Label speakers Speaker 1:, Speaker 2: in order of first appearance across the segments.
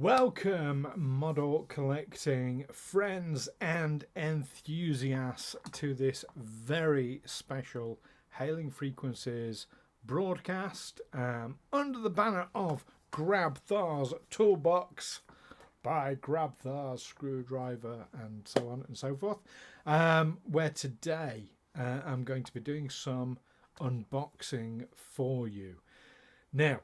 Speaker 1: Welcome, model collecting friends and enthusiasts, to this very special Hailing Frequencies broadcast under the banner of Grab Thar's Toolbox by Grab Thar's Screwdriver and so on and so forth, where today I'm going to be doing some unboxing for you. Now,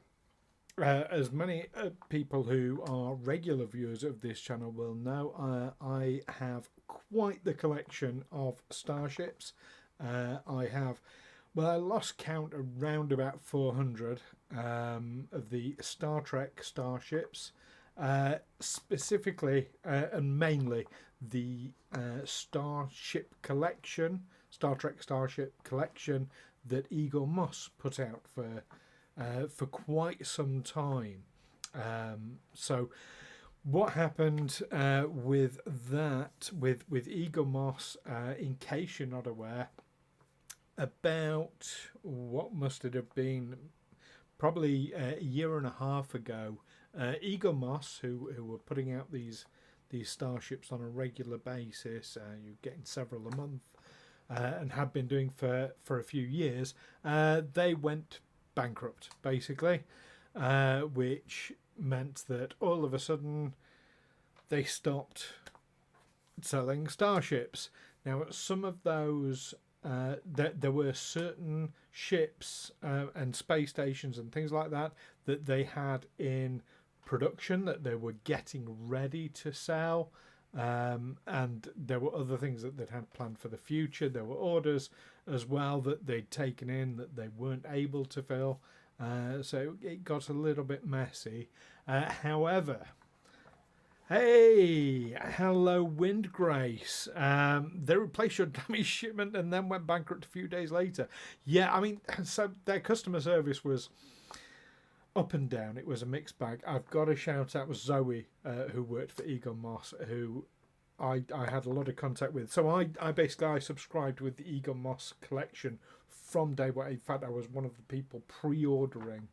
Speaker 1: as many people who are regular viewers of this channel will know, I have quite the collection of starships. I have, well, I lost count, around about 400 of the Star Trek starships, specifically and mainly the Starship collection, Star Trek Starship collection that Eaglemoss put out for quite some time. So what happened with that, with Eaglemoss, in case you're not aware, about what must it have been, probably a year and a half ago, Eaglemoss, who were putting out these starships on a regular basis, you're getting several a month, and have been doing for a few years, they went bankrupt, basically, which meant that all of a sudden they stopped selling starships. Now, some of those, there were certain ships and space stations and things like that that they had in production that they were getting ready to sell. And there were other things that they'd had planned for the future. There were orders as well that they'd taken in that they weren't able to fill. So it got a little bit messy. However, hey, hello Windgrace. They replaced your damaged shipment and then went bankrupt a few days later. Yeah, I mean, so their customer service was up and down. It was a mixed bag. I've got to shout out Zoe, who worked for Eaglemoss, who I had a lot of contact with. So I basically subscribed with the Eaglemoss collection from day one. In fact, I was one of the people pre-ordering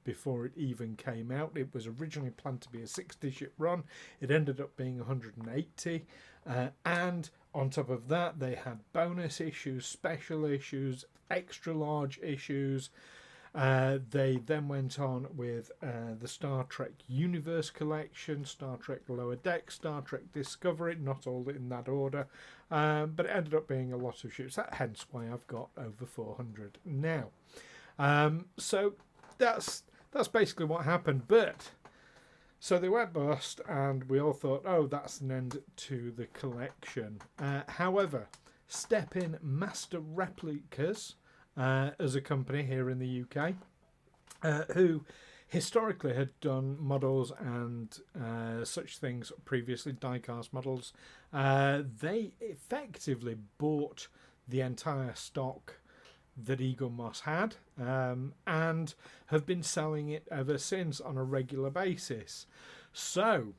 Speaker 1: before it even came out. It was originally planned to be a 60-ship run. It ended up being 180. And on top of that, they had bonus issues, special issues, extra large issues. They then went on with the Star Trek Universe collection, Star Trek Lower Deck, Star Trek Discovery, not all in that order, but it ended up being a lot of ships. Hence why I've got over 400 now. So that's basically what happened. But so they went bust, and we all thought, oh, that's an end to the collection. However, step in Master Replicas, as a company here in the UK, who historically had done models and such things previously, die-cast models. They effectively bought the entire stock that Eaglemoss had, and have been selling it ever since on a regular basis. So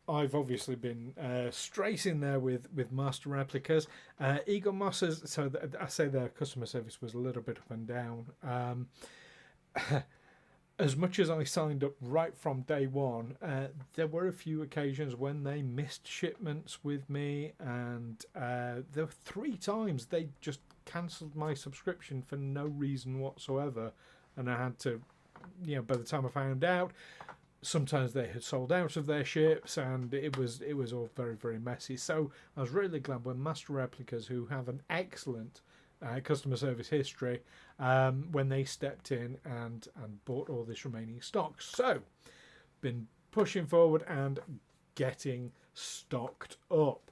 Speaker 1: I've obviously been straight in there with Master Replicas. Eaglemoss, so I say their customer service was a little bit up and down. As much as I signed up right from day one, there were a few occasions when they missed shipments with me, and there were 3 times they just cancelled my subscription for no reason whatsoever, and I had to, by the time I found out, sometimes they had sold out of their ships, and it was all very, very messy. So I was really glad when Master Replicas, who have an excellent customer service history, when they stepped in and bought all this remaining stock. So been pushing forward and getting stocked up.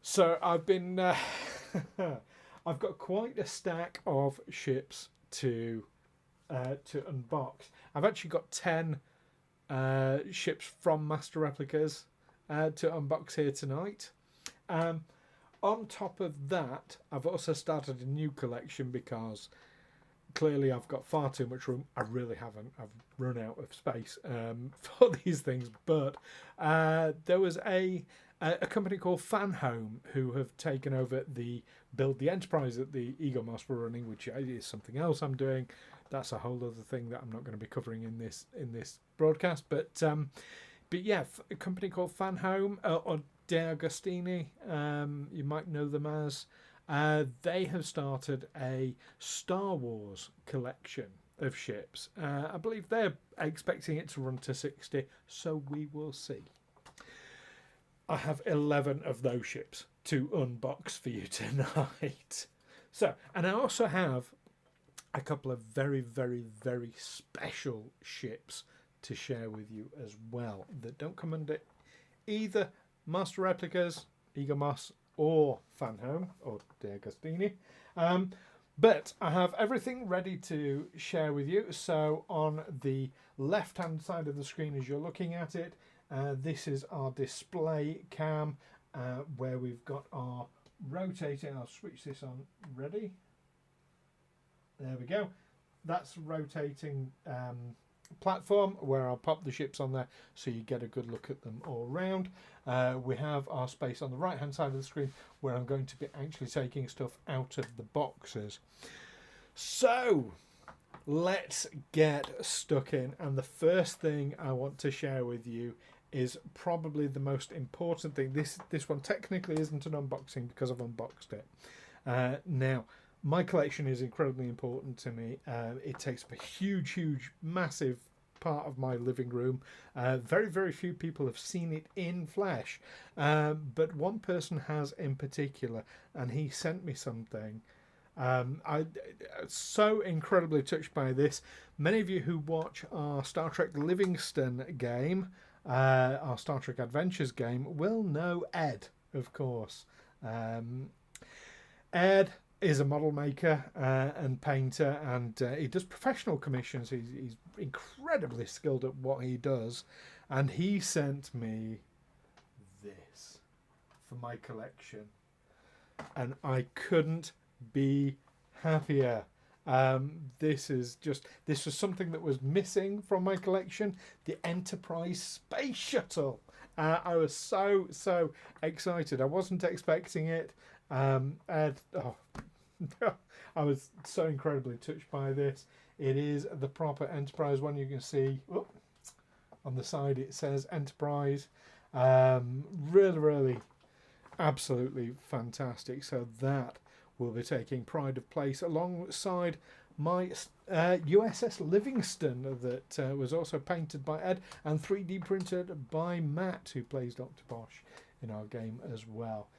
Speaker 1: So I've been I've got quite a stack of ships to unbox. I've actually got 10 ships from Master Replicas to unbox here tonight. On top of that, I've also started a new collection because clearly I've got far too much room. I really haven't. I've run out of space for these things. But there was a company called Fanhome who have taken over the Build the Enterprise that the Eaglemoss were running, which is something else I'm doing. that's a whole other thing that I'm not going to be covering in this broadcast. But yeah, a company called Fanhome or De Agostini, you might know them as. They have started a Star Wars collection of ships. I believe they're expecting it to run to 60, so we will see. I have 11 of those ships to unbox for you tonight. So, and I also have a couple of very, very, very special ships to share with you as well that don't come under either Master Replicas, Eaglemoss, or Fanhome, or De Agostini. But I have everything ready to share with you. So on the left-hand side of the screen as you're looking at it, this is our display cam where we've got our rotating. I'll switch this on. Ready? There we go. That's rotating platform where I'll pop the ships on there so you get a good look at them all round. We have our space on the right hand side of the screen where I'm going to be actually taking stuff out of the boxes. So let's get stuck in, and the first thing I want to share with you is probably the most important thing. This one technically isn't an unboxing because I've unboxed it. Now my collection is incredibly important to me. It takes up a huge, massive part of my living room. Very, very few people have seen it in flesh, but one person has in particular, and he sent me something. I'm so incredibly touched by this. Many of you who watch our Star Trek Livingston game, our Star Trek Adventures game, will know Ed, of course. Ed is a model maker and painter, and he does professional commissions. He's incredibly skilled at what he does, and he sent me this for my collection, and I couldn't be happier. This was something that was missing from my collection, the Enterprise Space Shuttle. I was so excited. I wasn't expecting it. I was so incredibly touched by this. It is the proper Enterprise one. You can see on the side it says Enterprise. Really absolutely fantastic. So that will be taking pride of place alongside my USS Livingston that was also painted by Ed and 3D printed by Matt, who plays Dr. Bosch in our game as well.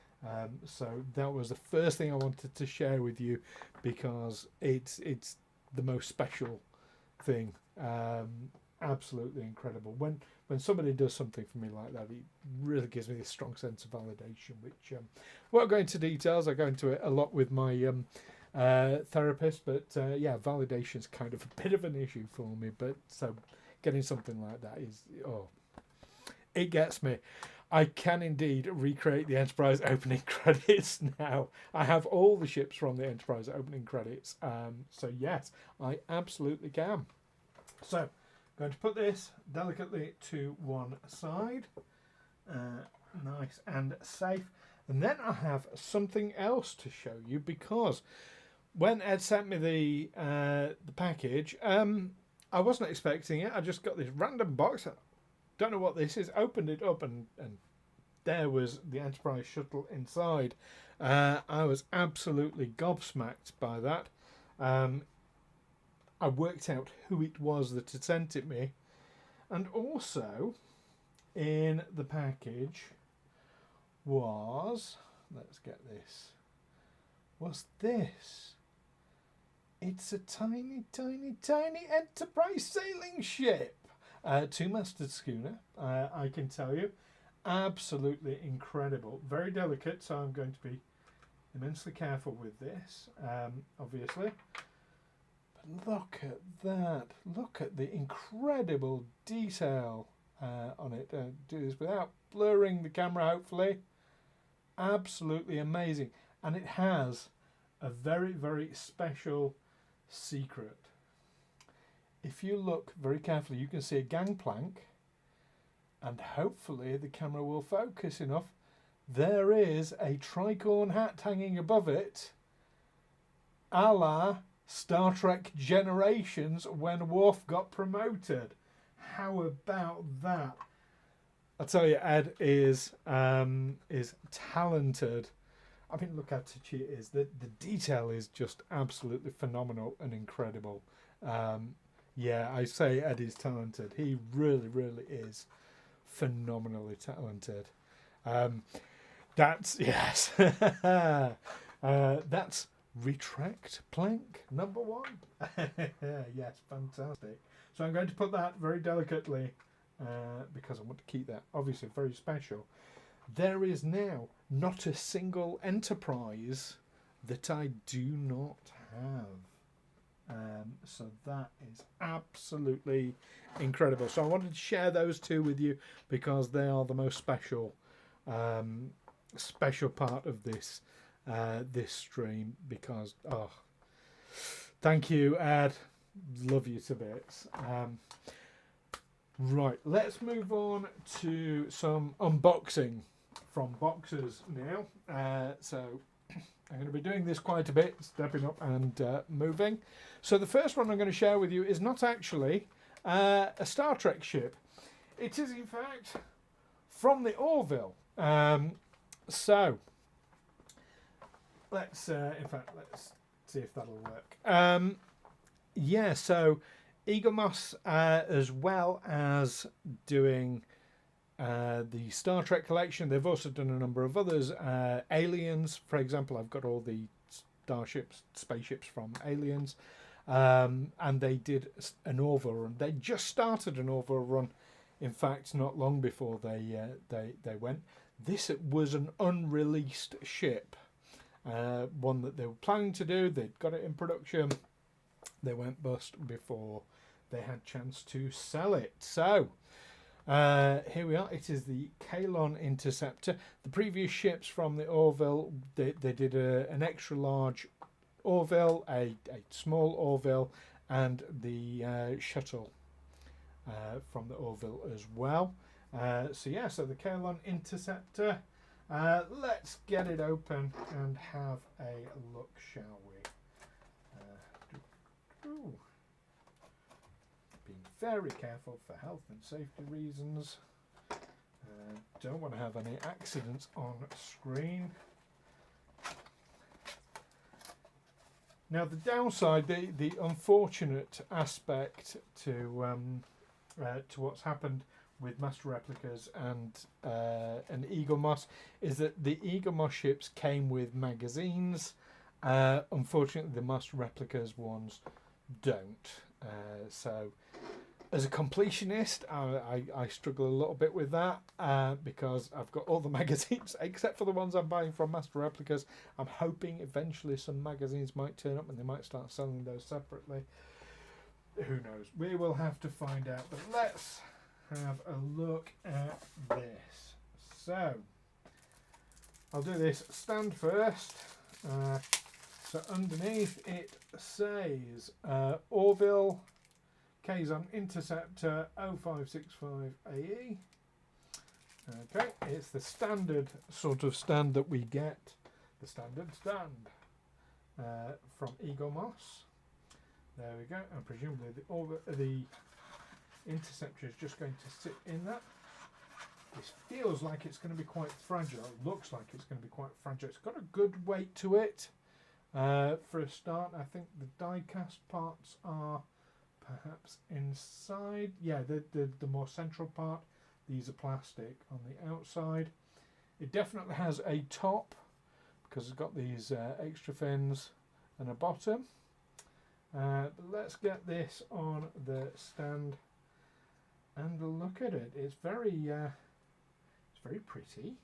Speaker 1: So that was the first thing I wanted to share with you because it's the most special thing. Absolutely incredible. When somebody does something for me like that, it really gives me this strong sense of validation, which won't go into details. I go into it a lot with my therapist, but yeah, validation is kind of a bit of an issue for me. But so getting something like that is, it gets me. I can indeed recreate the Enterprise opening credits now. I have all the ships from the Enterprise opening credits. So yes, I absolutely can. So I'm going to put this delicately to one side. Nice and safe. And then I have something else to show you, because when Ed sent me the package, I wasn't expecting it. I just got this random box. Don't know what this is. Opened it up and there was the Enterprise shuttle inside. I was absolutely gobsmacked by that. I worked out who it was that had sent it me, and also in the package was, let's get this, what's this? It's a tiny Enterprise sailing ship. Two-masted schooner, I can tell you. Absolutely incredible. Very delicate, so I'm going to be immensely careful with this, obviously. But look at that. Look at the incredible detail on it. Do this without blurring the camera, hopefully. Absolutely amazing. And it has a very special secret. If you look very carefully, you can see a gangplank, and hopefully the camera will focus enough. There is a tricorn hat hanging above it, a la Star Trek Generations when Worf got promoted. How about that? I tell you, Ed is talented. I mean, look how touchy it is. The detail is just absolutely phenomenal and incredible. Yeah, I say Ed is talented. He really, really is phenomenally talented. That's yes. That's retract plank number 1. Yes, fantastic. So I'm going to put that very delicately because I want to keep that obviously very special. There is now not a single Enterprise that I do not have. So that is absolutely incredible. So I wanted to share those two with you because they are the most special special part of this this stream. Because thank you, Ed. Love you to bits. Right, let's move on to some unboxing from boxes now. So I'm going to be doing this quite a bit, stepping up and moving. So the first one I'm going to share with you is not actually a Star Trek ship. It is in fact from the Orville. So let's see if that'll work. Yeah, so Eaglemoss, as well as doing the Star Trek collection, they've also done a number of others. Aliens, for example, I've got all the spaceships from Aliens, and they did an Orville run. They just started an Orville run, in fact, not long before they went. This was an unreleased ship, one that they were planning to do. They'd got it in production. They went bust before they had chance to sell it. So here we are. It is the Kalon Interceptor. The previous ships from the Orville, they did an extra large Orville, a small Orville, and the shuttle from the Orville as well. So the Kalon Interceptor. Let's get it open and have a look, shall we? Being very careful for health and safety reasons. Don't want to have any accidents on screen. Now the downside, the unfortunate aspect to what's happened with Master Replicas and Eaglemoss is that the Eaglemoss ships came with magazines. Unfortunately, the Master Replicas ones don't. So as a completionist, I struggle a little bit with that because I've got all the magazines except for the ones I'm buying from Master Replicas. I'm hoping eventually some magazines might turn up and they might start selling those separately. Who knows? We will have to find out. But let's have a look at this. So I'll do this stand first. So underneath it says Orville Kazon Interceptor 0565 AE. Okay, it's the standard sort of stand that we get, the standard stand from Eaglemoss. There we go, and presumably the Interceptor is just going to sit in that. This feels like it's going to be quite fragile. It looks like it's going to be quite fragile. It's got a good weight to it. For a start, I think the die-cast parts are perhaps inside. Yeah, the more central part. These are plastic on the outside. It definitely has a top because it's got these extra fins and a bottom. But let's get this on the stand and look at it. It's very pretty.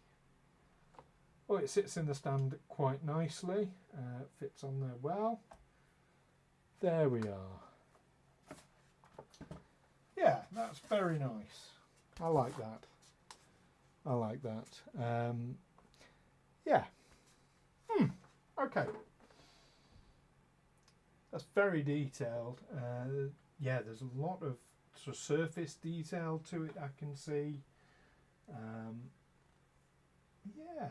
Speaker 1: Oh, it sits in the stand quite nicely. Fits on there well. There we are. Yeah, that's very nice. I like that. I like that. Yeah. Okay. That's very detailed. Yeah, there's a lot of sort of surface detail to it, I can see. Yeah.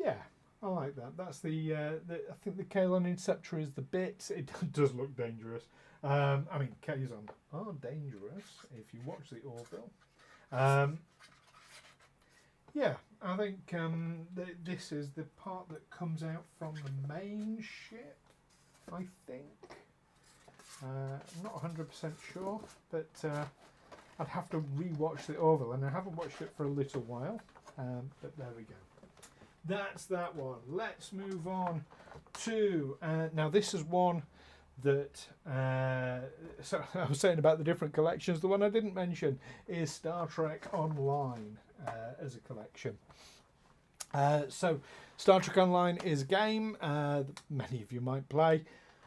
Speaker 1: Yeah, I like like that. That's the I think the Kalon Inceptor is the bit. It does look dangerous. I mean, Kazon are dangerous if you watch the Orville. Yeah, I think this is the part that comes out from the main ship, I think. I'm not 100% sure, but I'd have to re-watch the Orville, and I haven't watched it for a little while, but there we go. That's that one. Let's move on to... now this is one that... so I was saying about the different collections. The one I didn't mention is Star Trek Online as a collection. So Star Trek Online is a game that many of you might play,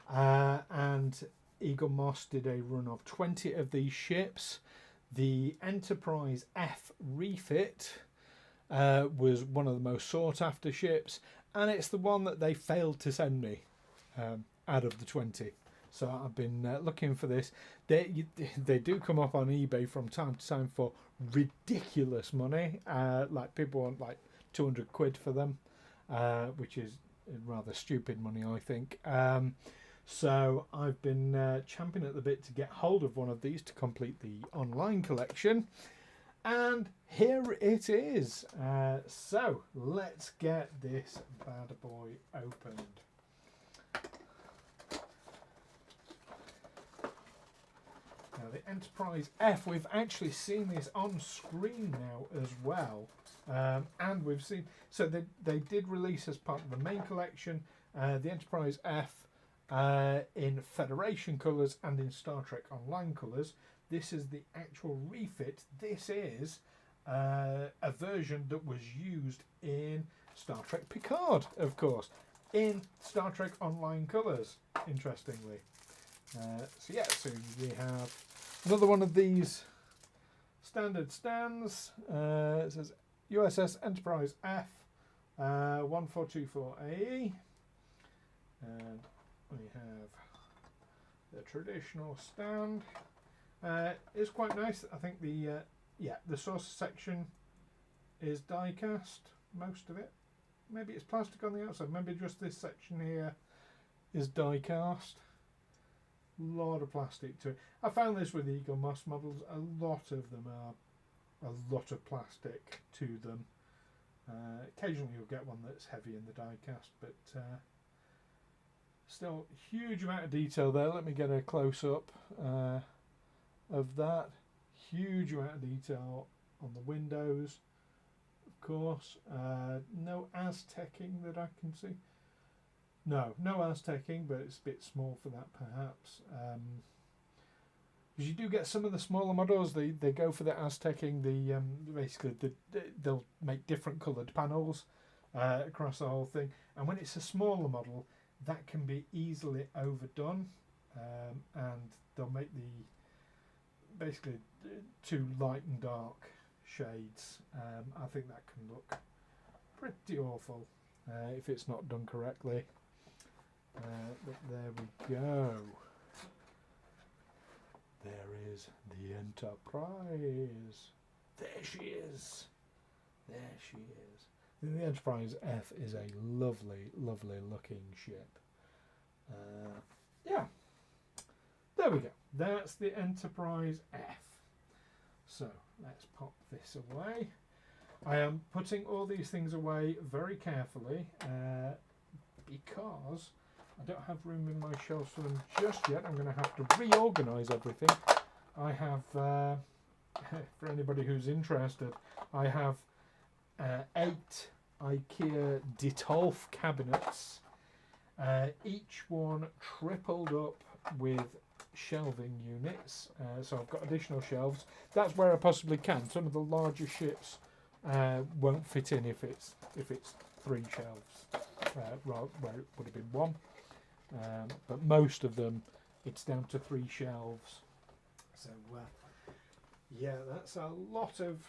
Speaker 1: and Eaglemoss did a run of 20 of these ships. The Enterprise F refit was one of the most sought after ships, and it's the one that they failed to send me out of the 20. So I've been looking for this. They do come up on eBay from time to time for ridiculous money. Like people want like 200 quid for them, which is rather stupid money, I think. So I've been champing at the bit to get hold of one of these to complete the online collection. And here it is. So let's get this bad boy opened. Now the Enterprise F, we've actually seen this on screen now as well. And we've seen, so they did release as part of the main collection, the Enterprise F in Federation colours and in Star Trek Online colours. This is the actual refit. This is a version that was used in Star Trek Picard, of course, in Star Trek Online colours, interestingly. So yeah, so we have another one of these standard stands. It says USS Enterprise F 1424AE, and we have the traditional stand. It's quite nice. I think the source section is die cast, most of it. Maybe it's plastic on the outside. Maybe just this section here is die cast. Lot of plastic to it. I found this with Eaglemoss models. A lot of them are a lot of plastic to them. Occasionally you'll get one that's heavy in the die cast, but still huge amount of detail there. Let me get a close up of that. Huge amount of detail on the windows, of course. No Aztecing that I can see. No Aztecing, but it's a bit small for that perhaps. Because you do get some of the smaller models, they go for the Aztecing. Basically they'll make different coloured panels across the whole thing. And when it's a smaller model, that can be easily overdone, and they'll make basically two light and dark shades. I think that can look pretty awful if it's not done correctly. But there we go. There is the Enterprise. There she is. There she is. The Enterprise F is a lovely, lovely looking ship. Yeah. There we go. That's the Enterprise F. So let's pop this away. I am putting all these things away very carefully because I don't have room in my shelves for them just yet. I'm going to have to reorganise everything. I have, for anybody who's interested, I have 8 IKEA Detolf cabinets, each one tripled up with shelving units. So I've got additional shelves. That's where I possibly can. Some of the larger ships won't fit in if it's 3 shelves, where it would have been 1. But most of them, it's down to 3 shelves. So yeah, that's a lot of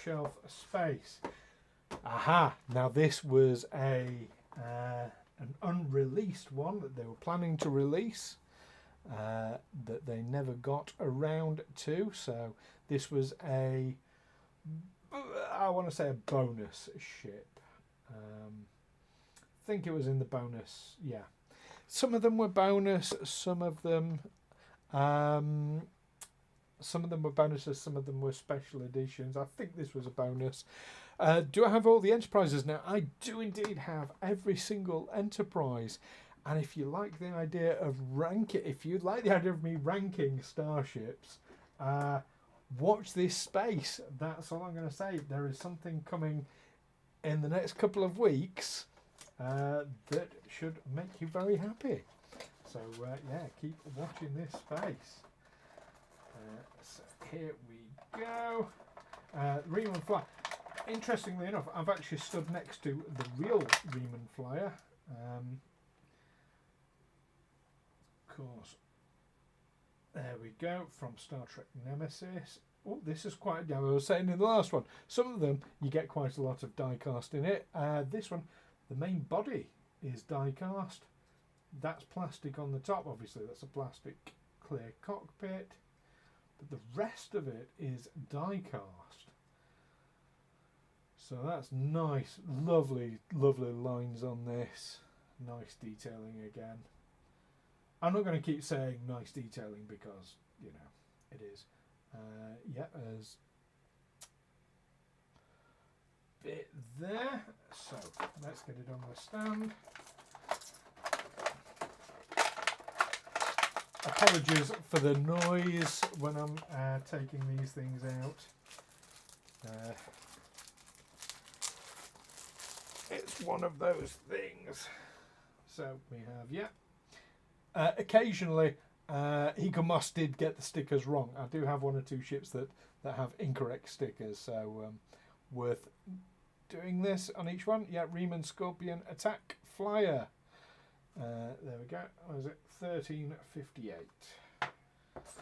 Speaker 1: shelf space. Aha! Now this was an unreleased one that they were planning to release, that they never got around to. So this was I want to say a bonus ship. think it was in the bonus. Yeah, some of them were bonus. Some of them were bonuses. Some of them were special editions. I think this was a bonus. Do I have all the Enterprises now? I do indeed have every single Enterprise. And if you like the idea of if you'd like the idea of me ranking starships, watch this space. That's all I'm going to say. There is something coming in the next couple of weeks that should make you very happy. So yeah, keep watching this space. So here we go. Riemann Flyer. Interestingly enough, I've actually stood next to the real Riemann Flyer. Of course. There we go, from Star Trek Nemesis. Oh, this is quite, I was saying in the last one, some of them you get quite a lot of die cast in it. This one, the main body is die cast. That's plastic on the top, obviously. That's a plastic clear cockpit. But the rest of it is die cast. So that's nice, lovely, lovely lines on this. Nice detailing again. I'm not going to keep saying nice detailing because, you know, it is. Yeah, there's a bit there. So let's get it on the stand. Apologies for the noise when I'm taking these things out. It's one of those things. So we have, yeah. Occasionally, Eaglemoss did get the stickers wrong. I do have one or two ships that have incorrect stickers, so worth doing this on each one. Yeah, Riemann Scorpion Attack Flyer. There we go. What is it? 1358. Let's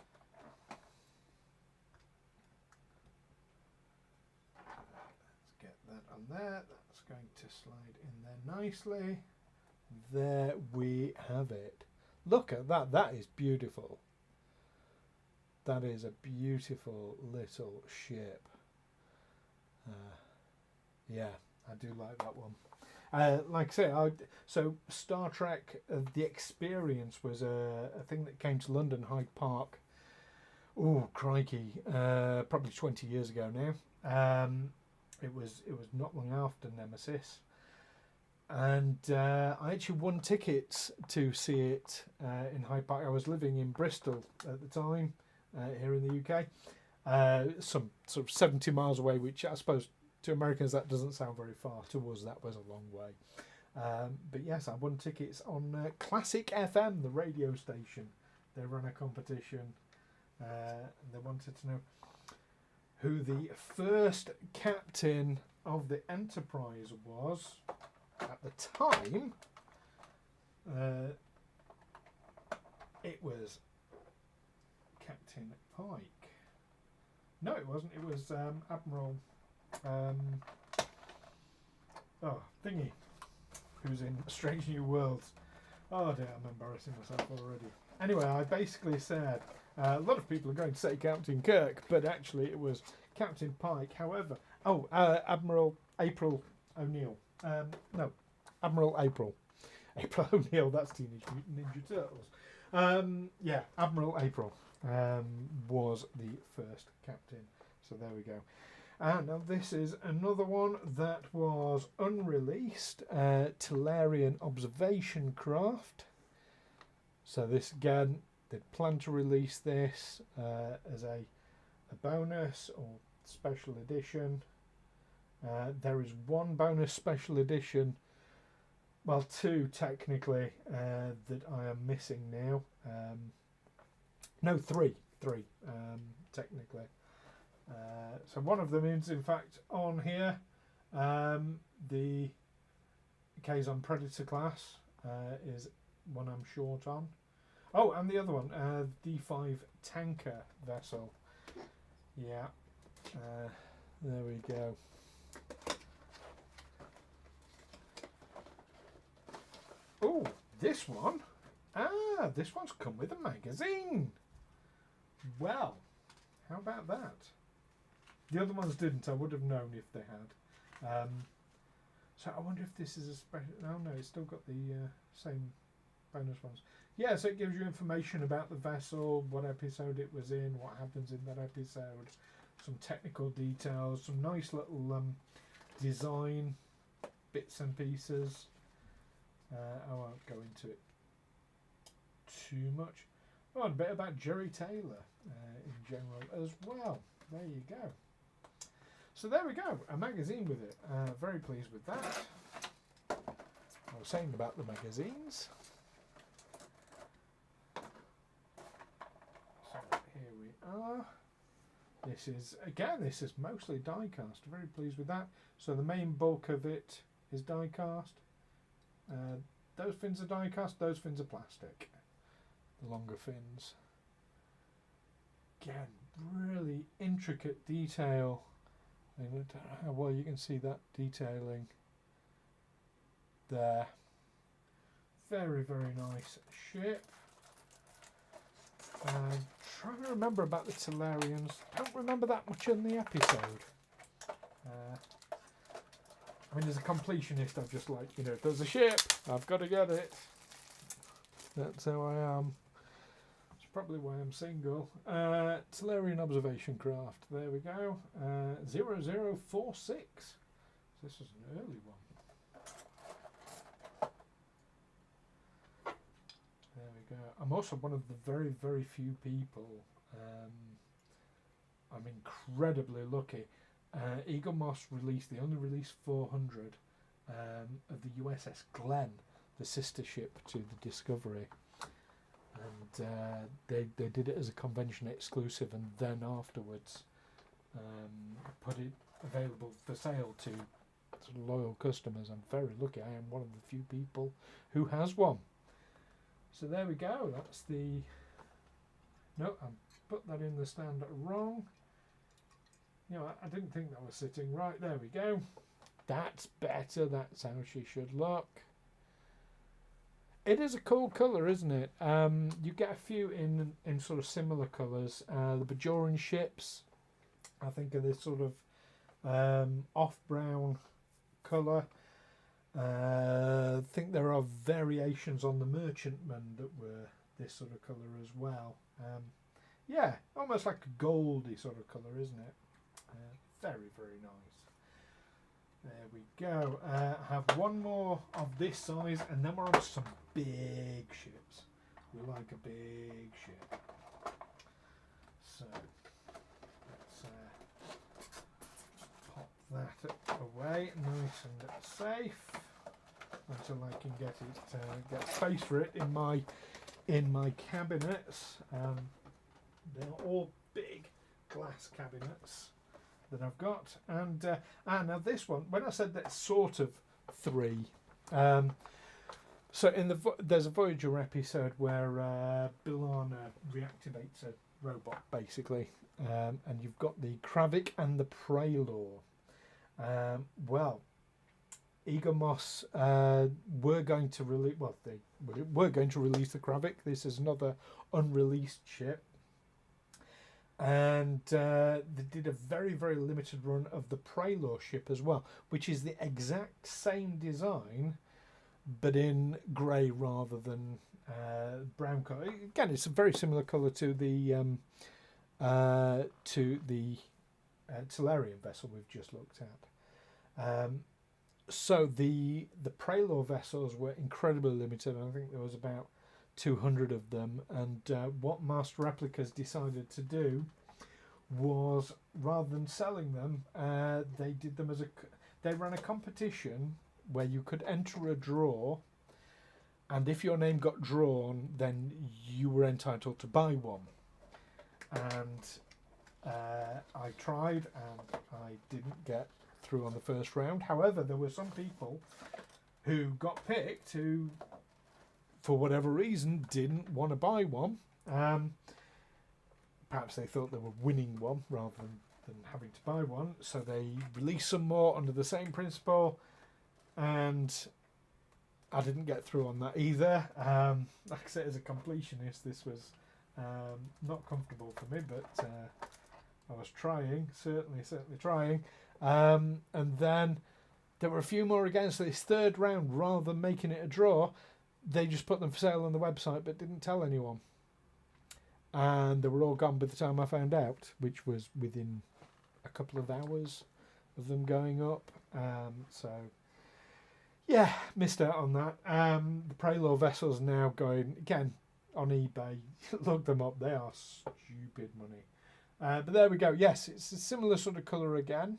Speaker 1: get that on there. That's going to slide in there nicely. There we have it. Look at that. That is beautiful. That is a beautiful little ship. Yeah, I do like that one. Like I say, so Star Trek, The Experience was a thing that came to London Hyde Park. Oh, crikey. Probably 20 years ago now. It was not long after Nemesis. And I actually won tickets to see it in Hyde Park. I was living in Bristol at the time, here in the UK. Some sort of 70 miles away, which I suppose to Americans that doesn't sound very far. To us that was a long way. But yes, I won tickets on Classic FM, the radio station. They ran a competition. They wanted to know who the first captain of the Enterprise was. At the time, it was Captain Pike. No, it wasn't. It was Admiral Thingy, who's in Strange New Worlds. Oh dear, I'm embarrassing myself already. Anyway, I basically said a lot of people are going to say Captain Kirk, but actually it was Captain Pike. However, Admiral April O'Neil. No, Admiral April. April O'Neil, that's Teenage Mutant Ninja Turtles. Yeah, Admiral April was the first captain. So there we go. Now this is another one that was unreleased, Tellurian Observation Craft. So this again, they plan to release this as a bonus or special edition. There is one bonus special edition, well, two technically, that I am missing now. No, three technically. So one of them is in fact on here. The Kazon Predator class is one I'm short on. Oh, and the other one, D5 tanker vessel. Yeah, there we go. Oh, this one. This one's come with a magazine. Well, how about that? The other ones didn't. I would have known if they had. So I wonder if this is a special. Oh no, it's still got the same bonus ones. Yeah, so it gives you information about the vessel, what episode it was in, what happens in that episode, some technical details, some nice little design bits and pieces. I won't go into it too much. Oh, and a bit about Jerry Taylor in general as well. There you go. So there we go, a magazine with it. Very pleased with that. I was saying about the magazines. So here we are. This is, again, this is mostly die cast. Very pleased with that. So the main bulk of it is die cast. Those fins are die cast, those fins are plastic. The longer fins. Again, really intricate detail. I don't know how well you can see that detailing there. Very, very nice ship. Trying to remember about the Tellarians. Don't remember that much in the episode. I mean, as a completionist, I'm just like, you know, if there's a ship, I've got to get it. That's how I am. That's probably why I'm single. Tellarian observation craft. There we go. 0046. This is an early one. There we go. I'm also one of the very, very few people. I'm incredibly lucky. Eaglemoss released, they only released 400 of the USS Glenn, the sister ship to the Discovery. And they did it as a convention exclusive, and then afterwards put it available for sale to sort of loyal customers. I'm very lucky. I am one of the few people who has one. So there we go. That's the... No, I put that in the stand wrong. You know, I didn't think that was sitting right. There we go. That's better. That's how she should look. It is a cool colour, isn't it? You get a few in sort of similar colours. The Bajoran ships, I think, are this sort of off-brown colour. I think there are variations on the merchantmen that were this sort of colour as well. Yeah, almost like a goldy sort of colour, isn't it? Very, very nice. There we go. I have one more of this size, and then we're on to some big ships. We like a big ship. So let's pop that away, nice and safe, until I can get it, get space for it in my cabinets. They're all big glass cabinets that I've got, and now this one, when I said that's sort of 3, so there's a Voyager episode where B'Elanna reactivates a robot basically, and you've got the Kravik and the Praelor. Well, Eaglemoss were going to release, well, they were going to release the Kravik. This is another unreleased ship. And they did a very, very limited run of the Praelor ship as well, which is the exact same design, but in grey rather than brown colour. Again, it's a very similar colour to the Tellarian vessel we've just looked at. So the Praelor vessels were incredibly limited. I think there was about 200 of them, and what Master Replicas decided to do was, rather than selling them, they did them as they ran a competition where you could enter a draw, and if your name got drawn, then you were entitled to buy one. And I tried, and I didn't get through on the first round. However, there were some people who got picked who, for whatever reason, didn't want to buy one. Perhaps they thought they were winning one rather than having to buy one, so they released some more under the same principle, and I didn't get through on that either. Like I said, as a completionist, this was not comfortable for me, but I was trying, certainly trying. And then there were a few more again, so this third round, rather than making it a draw, they just put them for sale on the website but didn't tell anyone. And they were all gone by the time I found out, which was within a couple of hours of them going up. So, yeah, missed out on that. The Prelor vessels now going, again, on eBay. Look them up. They are stupid money. But there we go. Yes, it's a similar sort of colour again.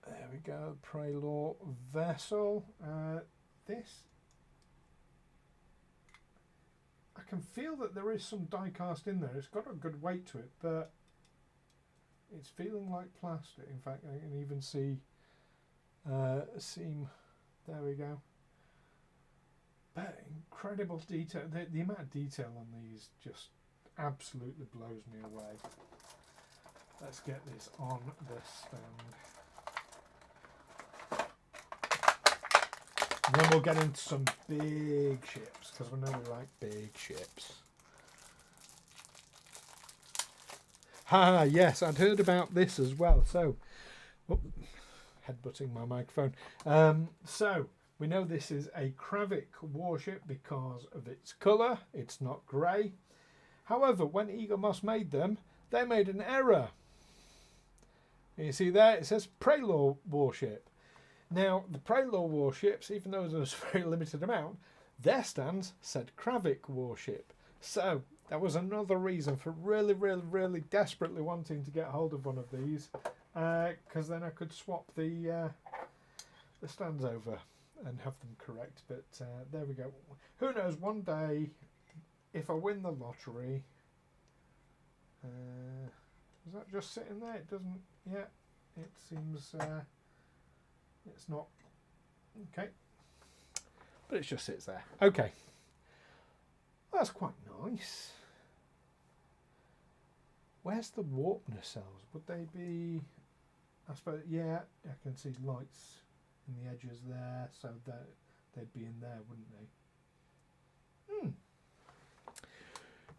Speaker 1: There we go. Prelor vessel. This, I can feel that there is some die cast in there. It's got a good weight to it, but it's feeling like plastic. In fact, I can even see a seam. There we go. But incredible detail. The amount of detail on these just absolutely blows me away. Let's get this on the stand. And then we'll get into some big ships, because we know we like big ships. Yes, I'd heard about this as well. So, headbutting my microphone. So, we know this is a Kravik warship because of its colour. It's not grey. However, when Eaglemoss made them, they made an error. You see there, it says Prelor warship. Now, the Prelor warships, even though there was a very limited amount, their stands said Kravik warship. So, that was another reason for really, really, really desperately wanting to get hold of one of these, because then I could swap the stands over and have them correct. But there we go. Who knows, one day, if I win the lottery... is that just sitting there? It doesn't... Yeah, it seems... it's not... Okay. But it just sits there. Okay. That's quite nice. Where's the warp nacelles? Would they be... I suppose... Yeah, I can see lights in the edges there. So that they'd be in there, wouldn't they?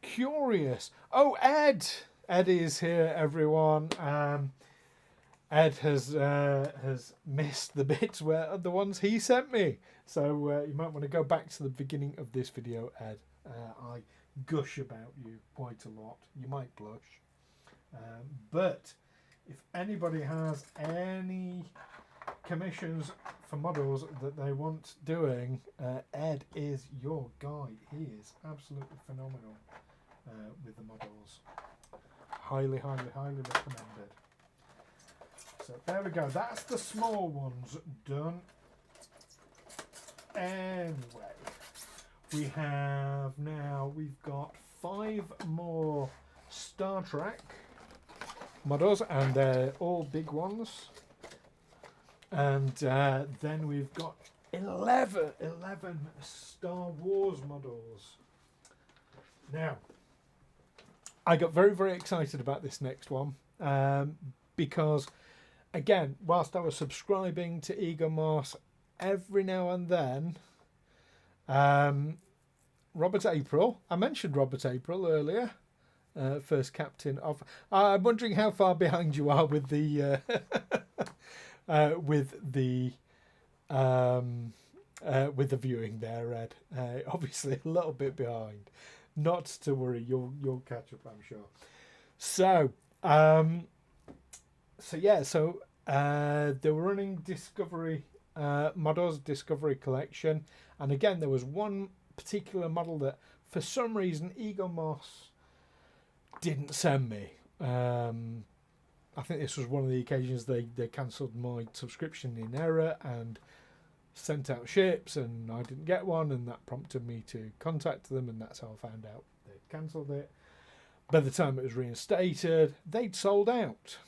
Speaker 1: Curious. Oh, Ed! Ed is here, everyone. Ed has missed the bits where the ones he sent me. So you might want to go back to the beginning of this video, Ed. I gush about you quite a lot. You might blush. But if anybody has any commissions for models that they want doing, Ed is your guy. He is absolutely phenomenal with the models. Highly, highly, highly recommended. So there we go. That's the small ones done. Anyway, we've got 5 more Star Trek models, and they're all big ones. And then we've got 11 Star Wars models. Now, I got very, very excited about this next one because, again, whilst I was subscribing to Eaglemoss every now and then, Robert April, I mentioned Robert April earlier, first captain of... I'm wondering how far behind you are with the with the viewing there, Ed. Obviously a little bit behind. Not to worry, you'll catch up, I'm sure. So they were running Discovery models, Discovery Collection, and again there was one particular model that for some reason Eaglemoss didn't send me. I think this was one of the occasions they cancelled my subscription in error and sent out ships, and I didn't get one, and that prompted me to contact them, and that's how I found out they'd cancelled it. By the time it was reinstated, they'd sold out.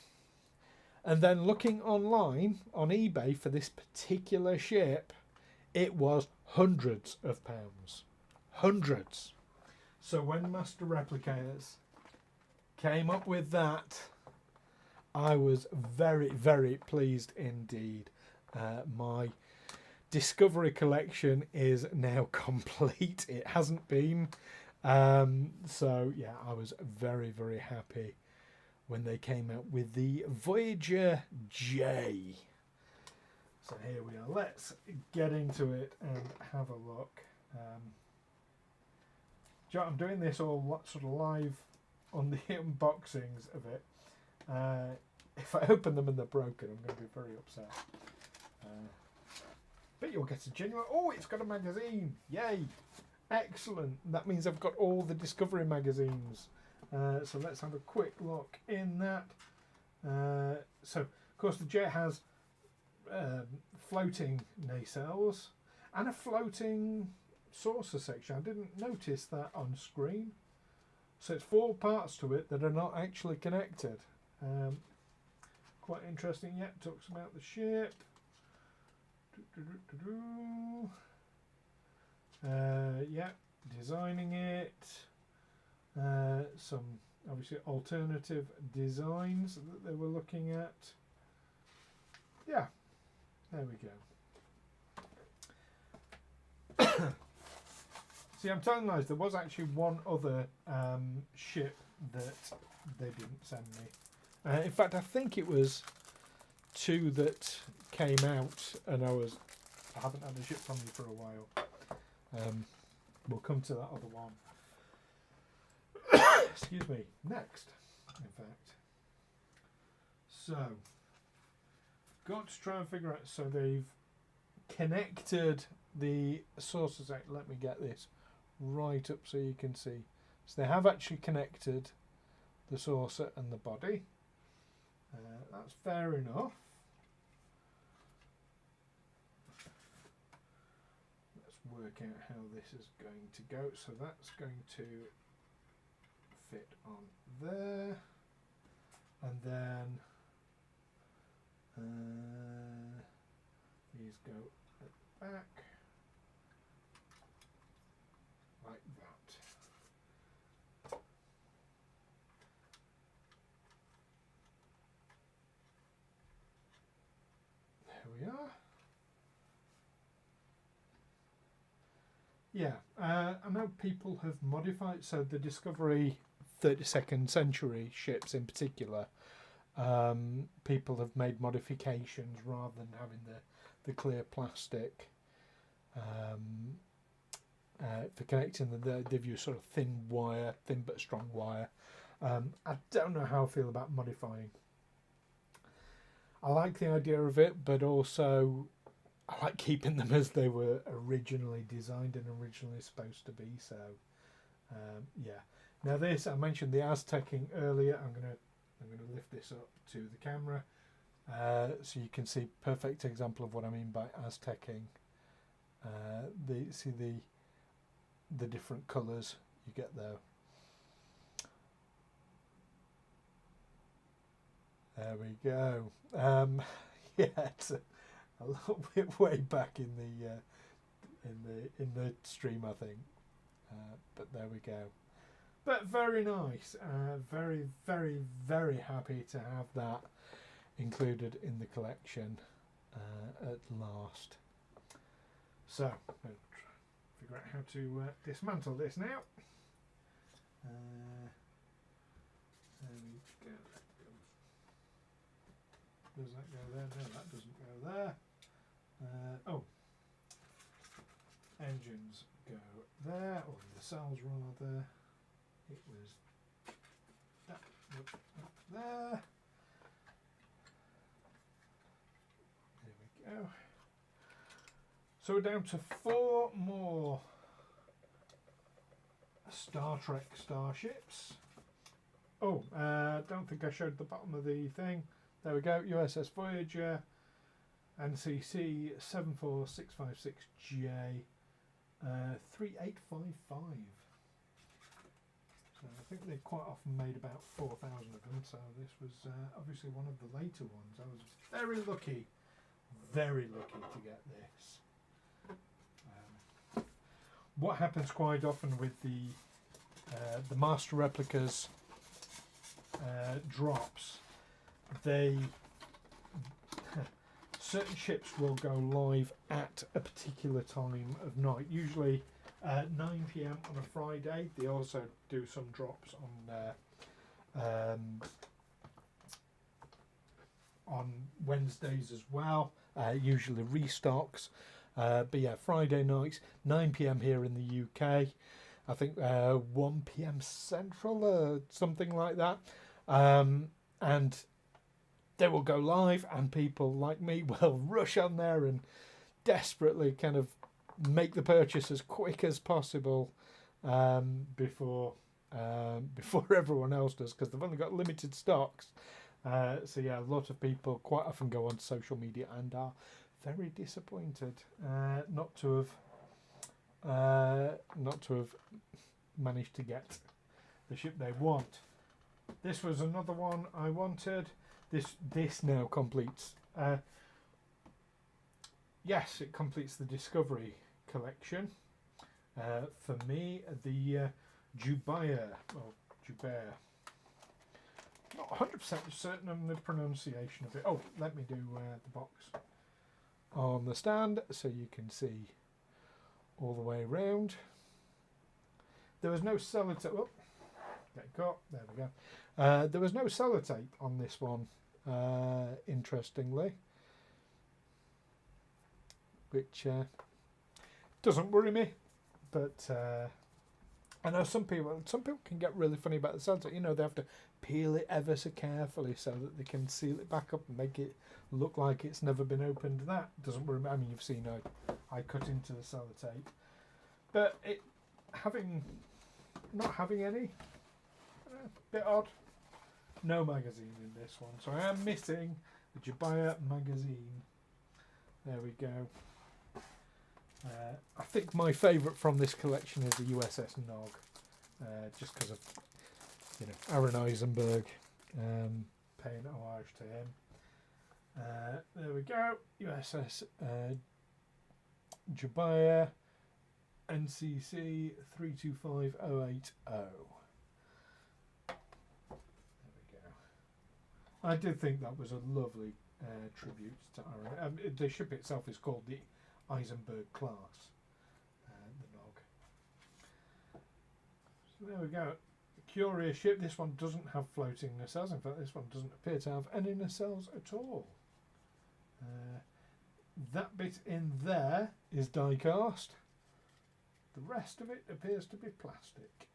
Speaker 1: And then looking online on eBay for this particular ship, it was hundreds of pounds. Hundreds. So when Master Replicas came up with that, I was very, very pleased indeed. My Discovery collection is now complete. It hasn't been. So yeah, I was very, very happy when they came out with the Voyager J. So here we are. Let's get into it and have a look. I'm doing this all sort of live on the unboxings of it. If I open them and they're broken, I'm going to be very upset. But you'll get a genuine... Oh, it's got a magazine! Yay! Excellent! That means I've got all the Discovery magazines. So let's have a quick look in that. So, of course, the Jet has floating nacelles and a floating saucer section. I didn't notice that on screen. So it's 4 parts to it that are not actually connected. Quite interesting. Yet talks about the ship. Yeah, designing it. Some obviously alternative designs that they were looking at. Yeah, there we go. See, I'm telling lies. There was actually one other ship that they didn't send me. In fact, I think it was 2 that came out, and I haven't had a ship from you for a while. We'll come to that other one. Excuse me. Next, in fact. So, got to try and figure out. So they've connected the saucer section. Let me get this right up so you can see. So they have actually connected the saucer and the body. That's fair enough. Let's work out how this is going to go. So that's going to fit on there, and then these go at the back like that. There we are. Yeah, I know people have modified, so the Discovery 32nd century ships in particular, people have made modifications rather than having the clear plastic for connecting them. They've used sort of thin but strong wire. I don't know how I feel about modifying. I like the idea of it, but also I like keeping them as they were originally designed and originally supposed to be. So yeah. Now this, I mentioned the Aztecing earlier. I'm gonna lift this up to the camera so you can see perfect example of what I mean by Aztecing. See the different colours you get there. There we go. Yeah, it's a little bit way back in the stream, I think. But there we go. But very nice. Very, very, very happy to have that included in the collection at last. So, I'm going to figure out how to dismantle this now. There we go. Does that go there? No, that doesn't go there. Oh. Engines go there, or the cells rather. It was that up there. There we go. So we're down to 4 more Star Trek starships. Oh, don't think I showed the bottom of the thing. There we go. USS Voyager, NCC 74656J, 3855. So I think they quite often made about 4,000 of them. So this was obviously one of the later ones. I was very lucky to get this. What happens quite often with the Master Replicas drops, certain ships will go live at a particular time of night, usually 9 PM on a Friday. They also do some drops on on Wednesdays as well, usually restocks. But yeah, Friday nights, 9 p.m. here in the UK. I think 1 p.m. Central, something like that. And they will go live, and people like me will rush on there and desperately kind of make the purchase as quick as possible before everyone else does, because they've only got limited stocks. So yeah, a lot of people quite often go on social media and are very disappointed not to have managed to get the ship they want. This was another one I wanted. This now completes. Yes, it completes the Discovery collection. For me, the Jubaya, or Jubaya. Not 100% certain on the pronunciation of it. Oh, let me do the box on the stand so you can see all the way around. There was no sellotape. Oh, get caught. There we go. There was no sellotape on this one, interestingly, which doesn't worry me. But I know some people can get really funny about the sellotape. You know, they have to peel it ever so carefully so that they can seal it back up and make it look like it's never been opened. That doesn't worry me. I mean, you've seen I cut into the sellotape, but not having any, bit odd. No magazine in this one, so I am missing the Jubaya magazine. There we go. I think my favourite from this collection is the USS Nog, just because of Aaron Eisenberg, paying homage to him. There we go, USS Jubaya, NCC 325080. There we go. I did think that was a lovely tribute to Aaron. The ship itself is called the Eisenberg class, the Nog. So there we go. Curious ship. This one doesn't have floating nacelles. In fact, this one doesn't appear to have any nacelles at all. That bit in there is die cast. The rest of it appears to be plastic.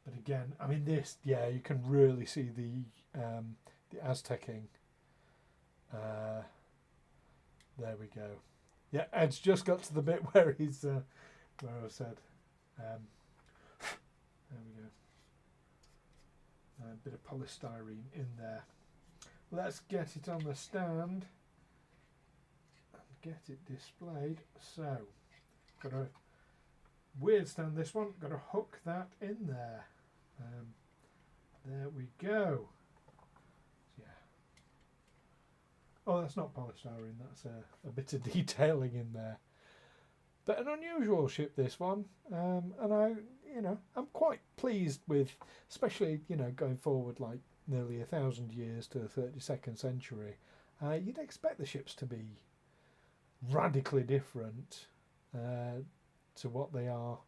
Speaker 1: But again, I mean, this, yeah, you can really see the Aztecing. There we go. Yeah, Ed's just got to the bit where he's where I said. There we go. A bit of polystyrene in there. Let's get it on the stand and get it displayed. So, got a weird stand. This one, got to hook that in there. There we go. Yeah. Oh, that's not polystyrene. That's a bit of detailing in there. But an unusual ship, this one, and I'm quite pleased with, especially going forward like nearly 1,000 years to the 32nd century. You'd expect the ships to be radically different to what they are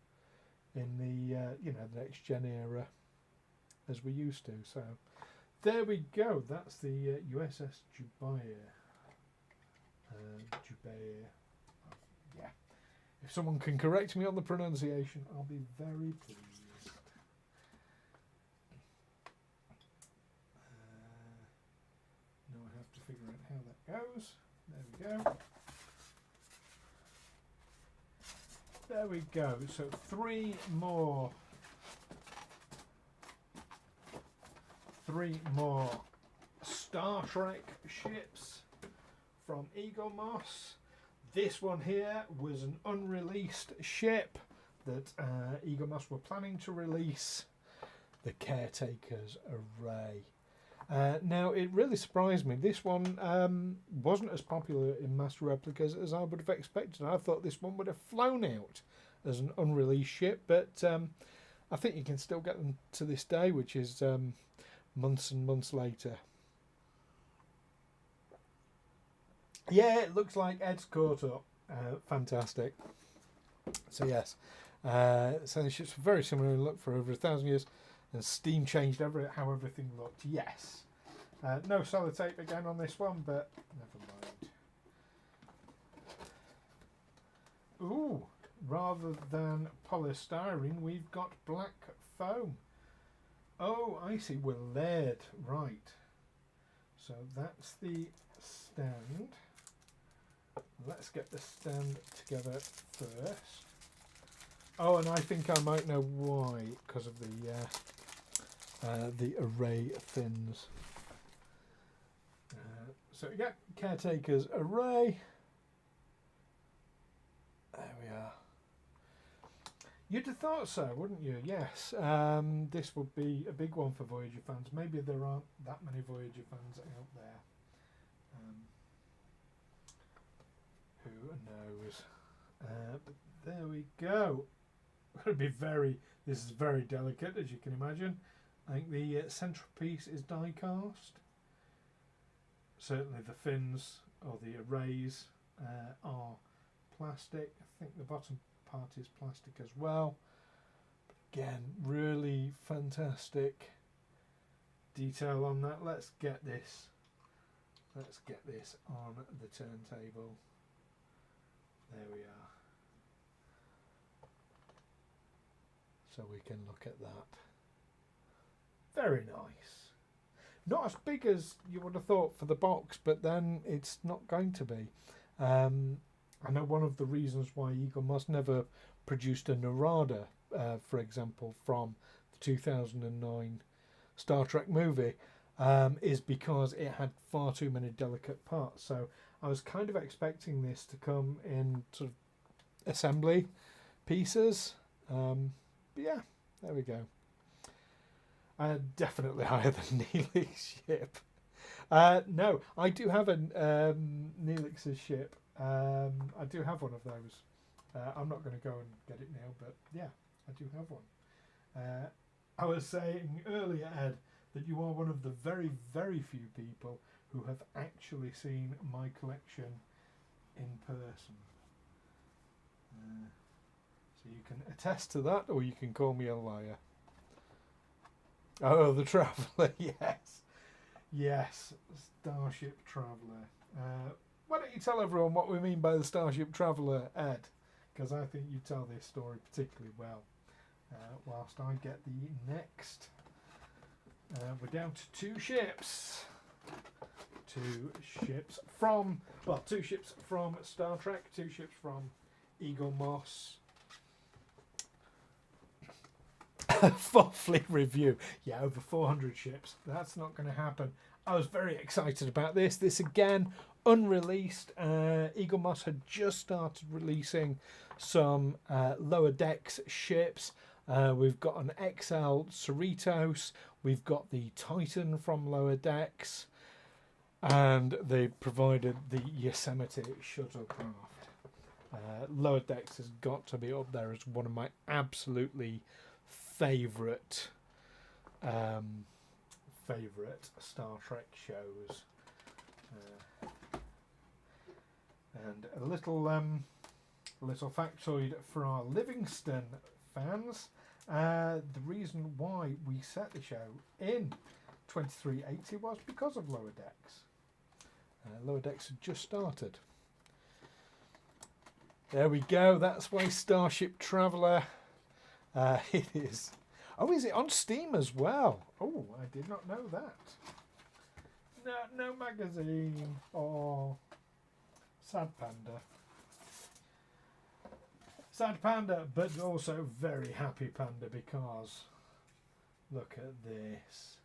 Speaker 1: in the the next gen era as we used to. So there we go. That's the USS Jubaya. Jubaya. Yeah. If someone can correct me on the pronunciation, I'll be very pleased. Now I have to figure out how that goes. There we go. There we go. So three more Star Trek ships from Eaglemoss. This one here was an unreleased ship that Eaglemoss were planning to release, the Caretaker's Array. Now, it really surprised me. This one wasn't as popular in master replicas as I would have expected. I thought this one would have flown out as an unreleased ship, but I think you can still get them to this day, which is months and months later. Yeah, it looks like Ed's caught up. Fantastic. So yes, so the ships were very similar in look for over 1,000 years, and steam changed how everything looked. Yes, No sellotape again on this one, but never mind. Ooh, rather than polystyrene, we've got black foam. Oh, I see, we're layered, right. So that's the stand. Let's get the stand together first. Oh, and I think I might know why, because of the array fins. So we get Caretaker's array. There we are. You'd have thought so, wouldn't you? Yes. This would be a big one for Voyager fans. Maybe there aren't that many Voyager fans out there. Who knows? But there we go. It'll be this is very delicate, as you can imagine. I think the central piece is die cast. Certainly the fins or the arrays are plastic. I think the bottom part is plastic as well. But again, really fantastic detail on that. Let's get this on the turntable. There we are. So we can look at that. Very nice. Not as big as you would have thought for the box, but then it's not going to be. I know one of the reasons why Eaglemoss never produced a Narada, for example, from the 2009 Star Trek movie, is because it had far too many delicate parts. So I was kind of expecting this to come in sort of assembly pieces. But yeah, there we go. Definitely higher than Neelix's ship. No, I do have a Neelix's ship. I do have one of those. I'm not going to go and get it now, but yeah, I do have one. I was saying earlier, Ed, that you are one of the very, very few people who have actually seen my collection in person. So you can attest to that, or you can call me a liar. Oh, the Traveller, yes. Yes, Starship Traveller. Why don't you tell everyone what we mean by the Starship Traveller, Ed? Because I think you tell this story particularly well. Whilst I get the next. We're down to two ships. Two ships from Star Trek, two ships from Eaglemoss. For fleet review. Yeah, over 400 ships. That's not going to happen. I was very excited about this. This again, unreleased. Eaglemoss had just started releasing some lower decks ships. We've got an XL Cerritos. We've got the Titan from lower decks. And they provided the Yosemite shuttlecraft. Lower decks has got to be up there as one of my absolutely favourite Star Trek shows. And a little factoid for our Livingston fans. The reason why we set the show in 2380 was because of Lower Decks. Lower Decks had just started. There we go. That's why Starship Traveller. It is. Oh, is it on Steam as well? Oh, I did not know that. No magazine. Oh, sad panda. Sad panda, but also very happy panda because look at this.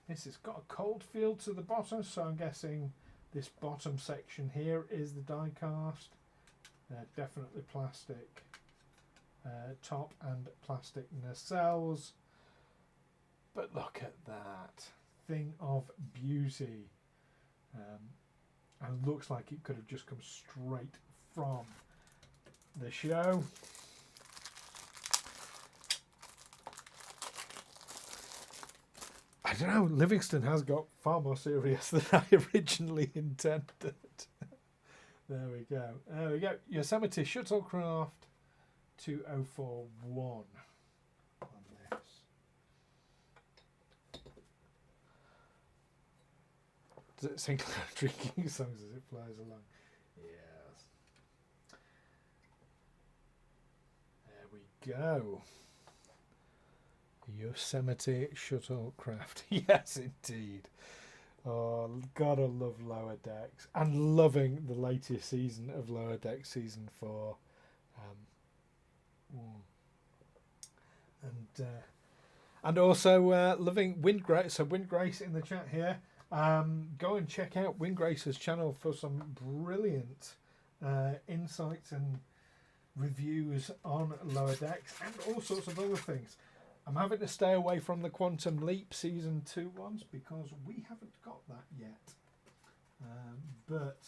Speaker 1: This has got a cold field to the bottom, so I'm guessing this bottom section here is the die cast. Definitely plastic. Top and plastic nacelles. But look at that thing of beauty. And looks like it could have just come straight from the show. I don't know, Livingston has got far more serious than I originally intended. There we go. There we go. Yosemite Shuttlecraft 2041 on this. Does it sing drinking songs as it flies along? Yes. There we go. Yosemite shuttlecraft. Yes, indeed. Oh, gotta love Lower Decks, and loving the latest season of Lower Decks, season 4. And also loving Windgrace. So Windgrace in the chat here. Go and check out Windgrace's channel for some brilliant insights and reviews on Lower Decks and all sorts of other things. I'm having to stay away from the Quantum Leap Season 2 ones because we haven't got that yet. But,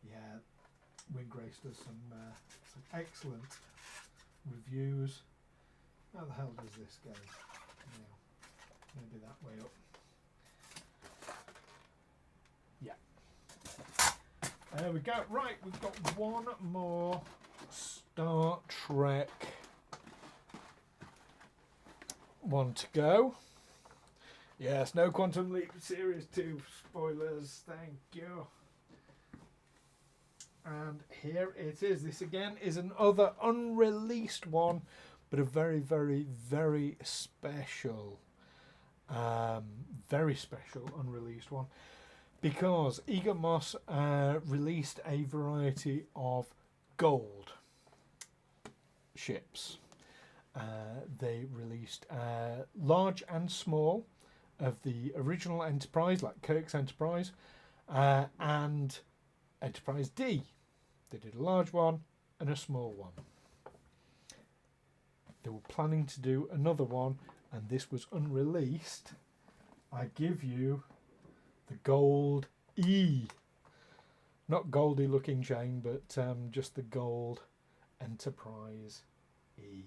Speaker 1: yeah, Windgrace does some excellent reviews. How the hell does this go? Yeah, maybe that way up. Yeah. There we go. Right, we've got one more Star Trek one to go. Yes, no Quantum Leap Series 2 spoilers, thank you. And here it is. This again is another unreleased one, but a very, very, very special unreleased one, because Eaglemoss released a variety of gold ships. They released large and small of the original Enterprise, like Kirk's Enterprise, and Enterprise D. They did a large one and a small one. They were planning to do another one, and this was unreleased. I give you the gold E. Not goldy looking chain, but just the gold Enterprise E.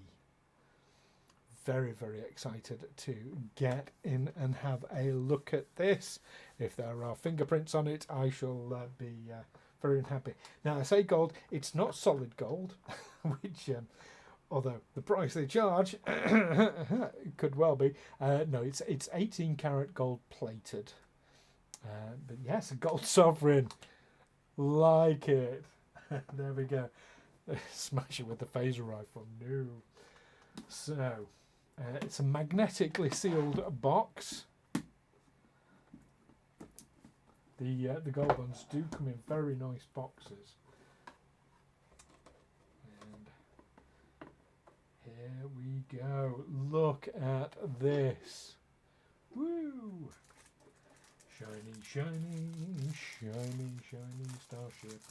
Speaker 1: Very, very excited to get in and have a look at this. If there are fingerprints on it, I shall be very unhappy. Now, I say gold, it's not solid gold, which, although the price they charge could well be. No, it's 18 karat gold plated. But yes, a gold sovereign. Like it. There we go. Smash it with the phaser rifle. No. So, it's a magnetically sealed box. The gold ones do come in very nice boxes. And here we go. Look at this. Woo! Shiny, shiny, shiny, shiny starship.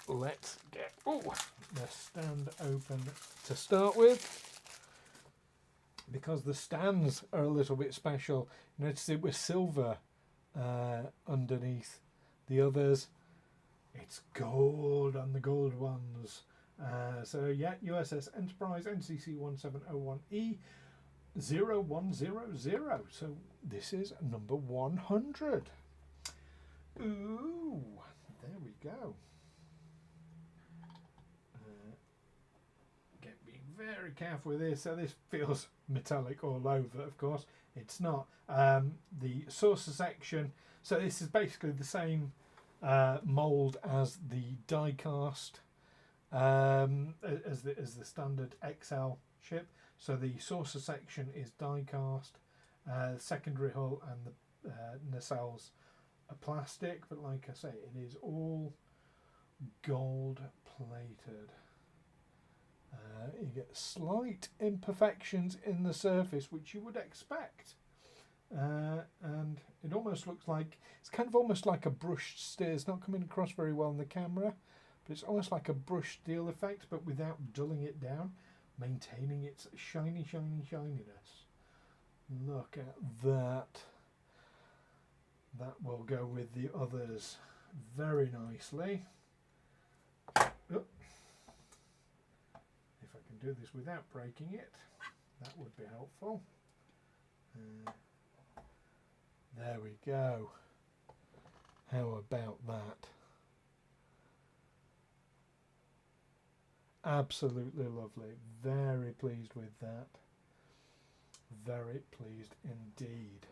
Speaker 1: Let's get the stand open to start with, because the stands are a little bit special. Notice it was silver underneath the others. It's gold on the gold ones. So yeah, USS Enterprise NCC 1701E 0100. So this is number 100. Ooh, there we go. Being very careful with this. So this feels metallic all over. Of course, it's not. The saucer section. So this is basically the same mold as the die cast, as the standard XL ship. So the saucer section is die cast. Secondary hull and the nacelles are plastic, but like I say, it is all gold plated. You get slight imperfections in the surface, which you would expect, and it almost looks like it's kind of almost like a brushed steel. It's not coming across very well in the camera, but it's almost like a brushed steel effect, but without dulling it down, maintaining its shiny, shiny, shininess. Look at that. That will go with the others very nicely. If I can do this without breaking it, that would be helpful. There we go. How about that? Absolutely lovely. Very pleased with that. Very pleased indeed.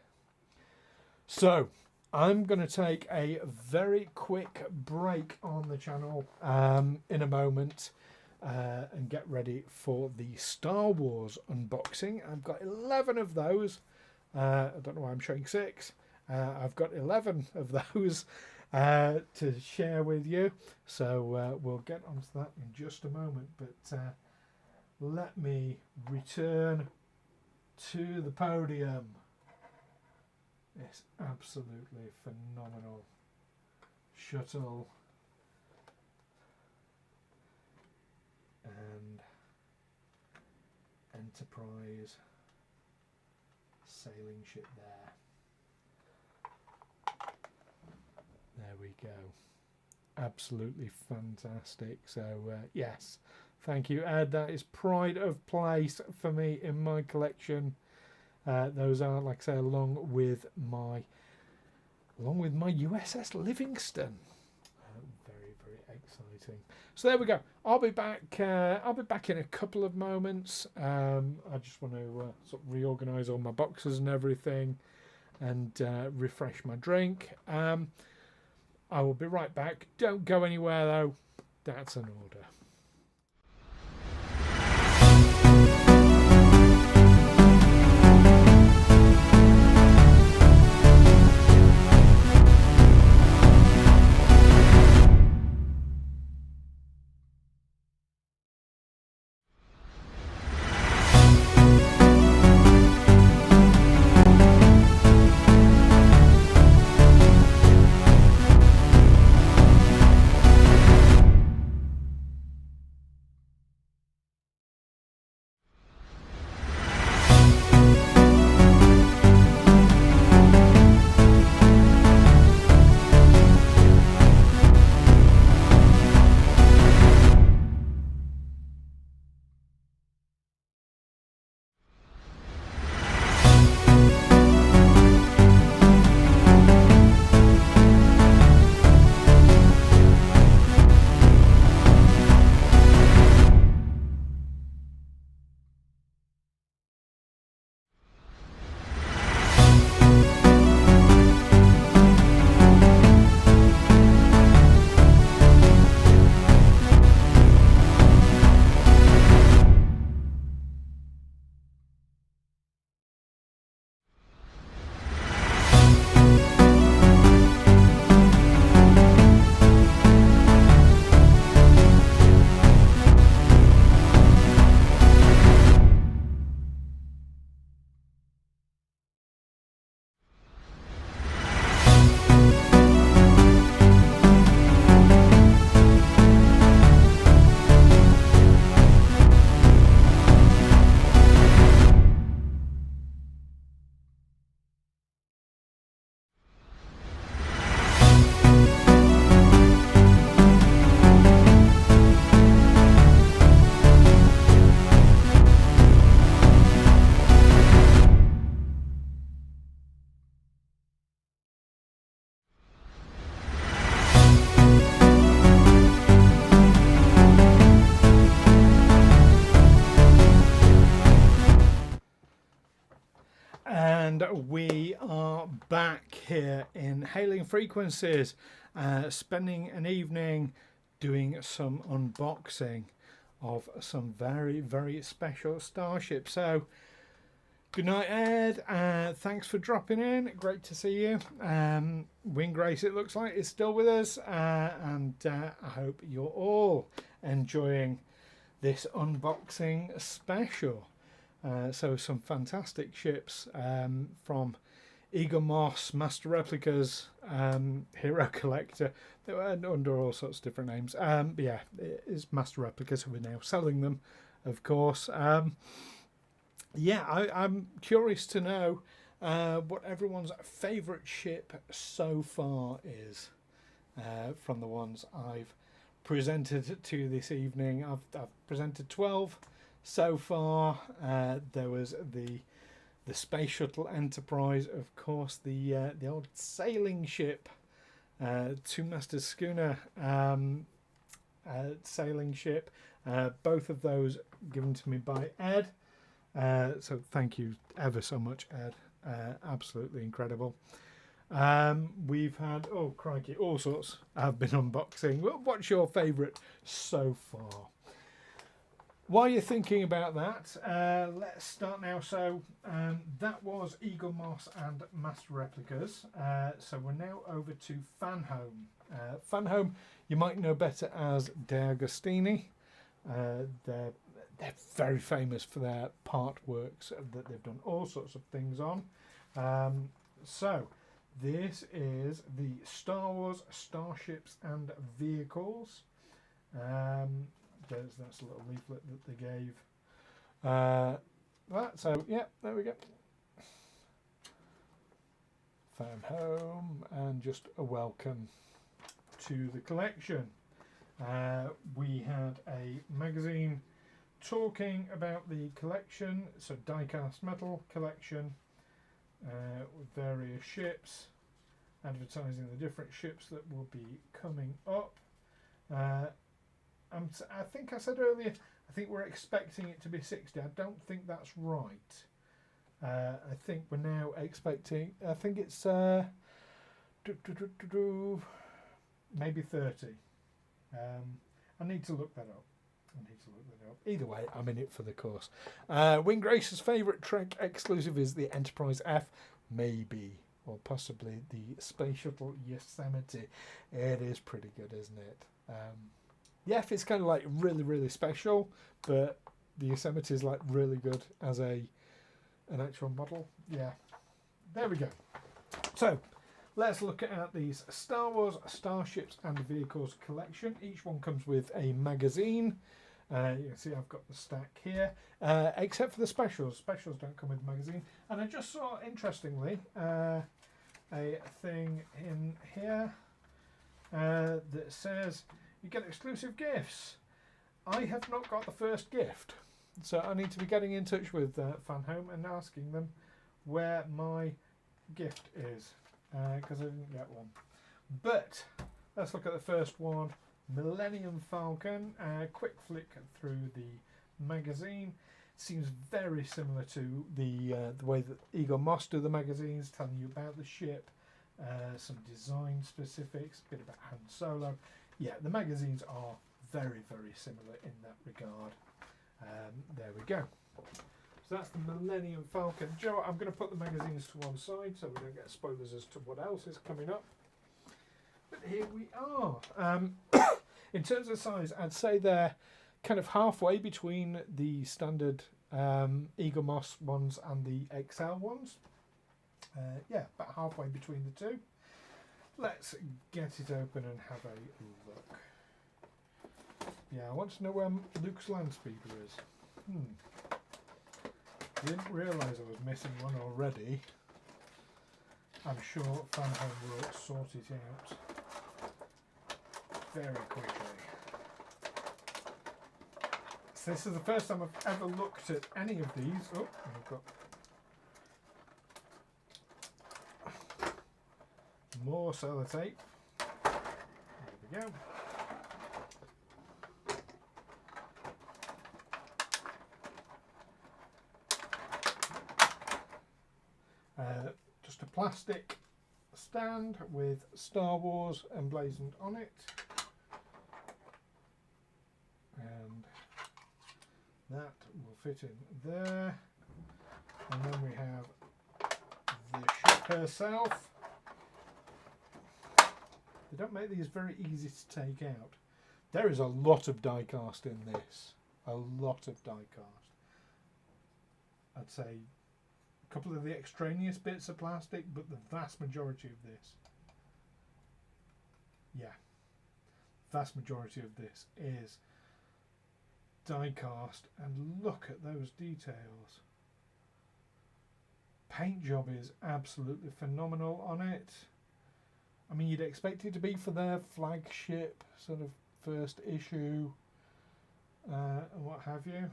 Speaker 1: So I'm going to take a very quick break on the channel in a moment and get ready for the Star Wars unboxing. I've got 11 of those. I don't know why I'm showing 6. I've got 11 of those to share with you. So we'll get onto that in just a moment. But let me return to the podium. It's absolutely phenomenal shuttle and Enterprise sailing ship there. There we go. Absolutely fantastic. So yes, thank you, Ed. That is pride of place for me in my collection. Those are, like I say, along with my USS Livingston. Very, very exciting. So there we go. I'll be back. I'll be back in a couple of moments. I just want to sort of reorganise all my boxes and everything, and refresh my drink. I will be right back. Don't go anywhere though. That's an order. And we are back here in Hailing Frequencies, spending an evening doing some unboxing of some very, very special starships. So, good night, Ed. Thanks for dropping in. Great to see you. Windgrace, it looks like, is still with us. And I hope you're all enjoying this unboxing special. So some fantastic ships from Eaglemoss, Master Replicas, Hero Collector. They were under all sorts of different names. But yeah, it is Master Replicas who are now selling them, of course. Yeah, I'm curious to know what everyone's favourite ship so far is from the ones I've presented to this evening. I've presented 12 so far. There was the Space Shuttle Enterprise, of course, the old sailing ship, two-masted schooner sailing ship. Both of those given to me by Ed. So thank you ever so much, Ed. Absolutely incredible. We've had, oh crikey, all sorts have been unboxing. What's your favourite so far? While you're thinking about that, let's start now. So that was Eaglemoss and Master Replicas. So we're now over to Fanhome. Fanhome, you might know better as De Agostini. They're very famous for their part works that they've done all sorts of things on. So this is the Star Wars Starships and Vehicles. That's a little leaflet that they gave. So yeah, there we go. Fanhome, and just a welcome to the collection. We had a magazine talking about the collection, so die-cast metal collection with various ships, advertising the different ships that will be coming up. I think I said earlier, I think we're expecting it to be 60. I don't think that's right. I think we're now expecting, I think it's maybe 30. I need to look that up. Either way, I'm in it for the course. Windgrace's favourite Trek exclusive is the Enterprise F, maybe, or possibly the Space Shuttle Yosemite. It is pretty good, isn't it? The F is kind of like really, really special, but the Yosemite is like really good as an actual model. Yeah, there we go. So let's look at these Star Wars Starships and Vehicles collection. Each one comes with a magazine. You can see I've got the stack here, except for the specials. Specials don't come with a magazine. And I just saw, interestingly, a thing in here that says you get exclusive gifts. I have not got the first gift, so I need to be getting in touch with Fanhome and asking them where my gift is, because I didn't get one. But let's look at the first one. Millennium Falcon. Quick flick through the magazine. Seems very similar to the way that Eaglemoss do the magazines, telling you about the ship, some design specifics, a bit about Han Solo. Yeah, the magazines are very, very similar in that regard. There we go. So that's the Millennium Falcon. Joe, I'm going to put the magazines to one side so we don't get spoilers as to what else is coming up. But here we are. In terms of size, I'd say they're kind of halfway between the standard Eaglemoss ones and the XL ones. Yeah, about halfway between the two. Let's get it open and have a look. Yeah, I want to know where Luke's land speeder is. Didn't realise I was missing one already. I'm sure Fanhome will sort it out very quickly. So this is the first time I've ever looked at any of these. Oh, I've got more sellotape. There we go. Just a plastic stand with Star Wars emblazoned on it, and that will fit in there. And then we have the ship herself. They don't make these very easy to take out. There is a lot of die cast in this. A lot of die cast. I'd say a couple of the extraneous bits are plastic, but the vast majority of this, yeah, vast majority of this is die cast. And look at those details. Paint job is absolutely phenomenal on it. I mean, you'd expect it to be for their flagship sort of first issue and what have you.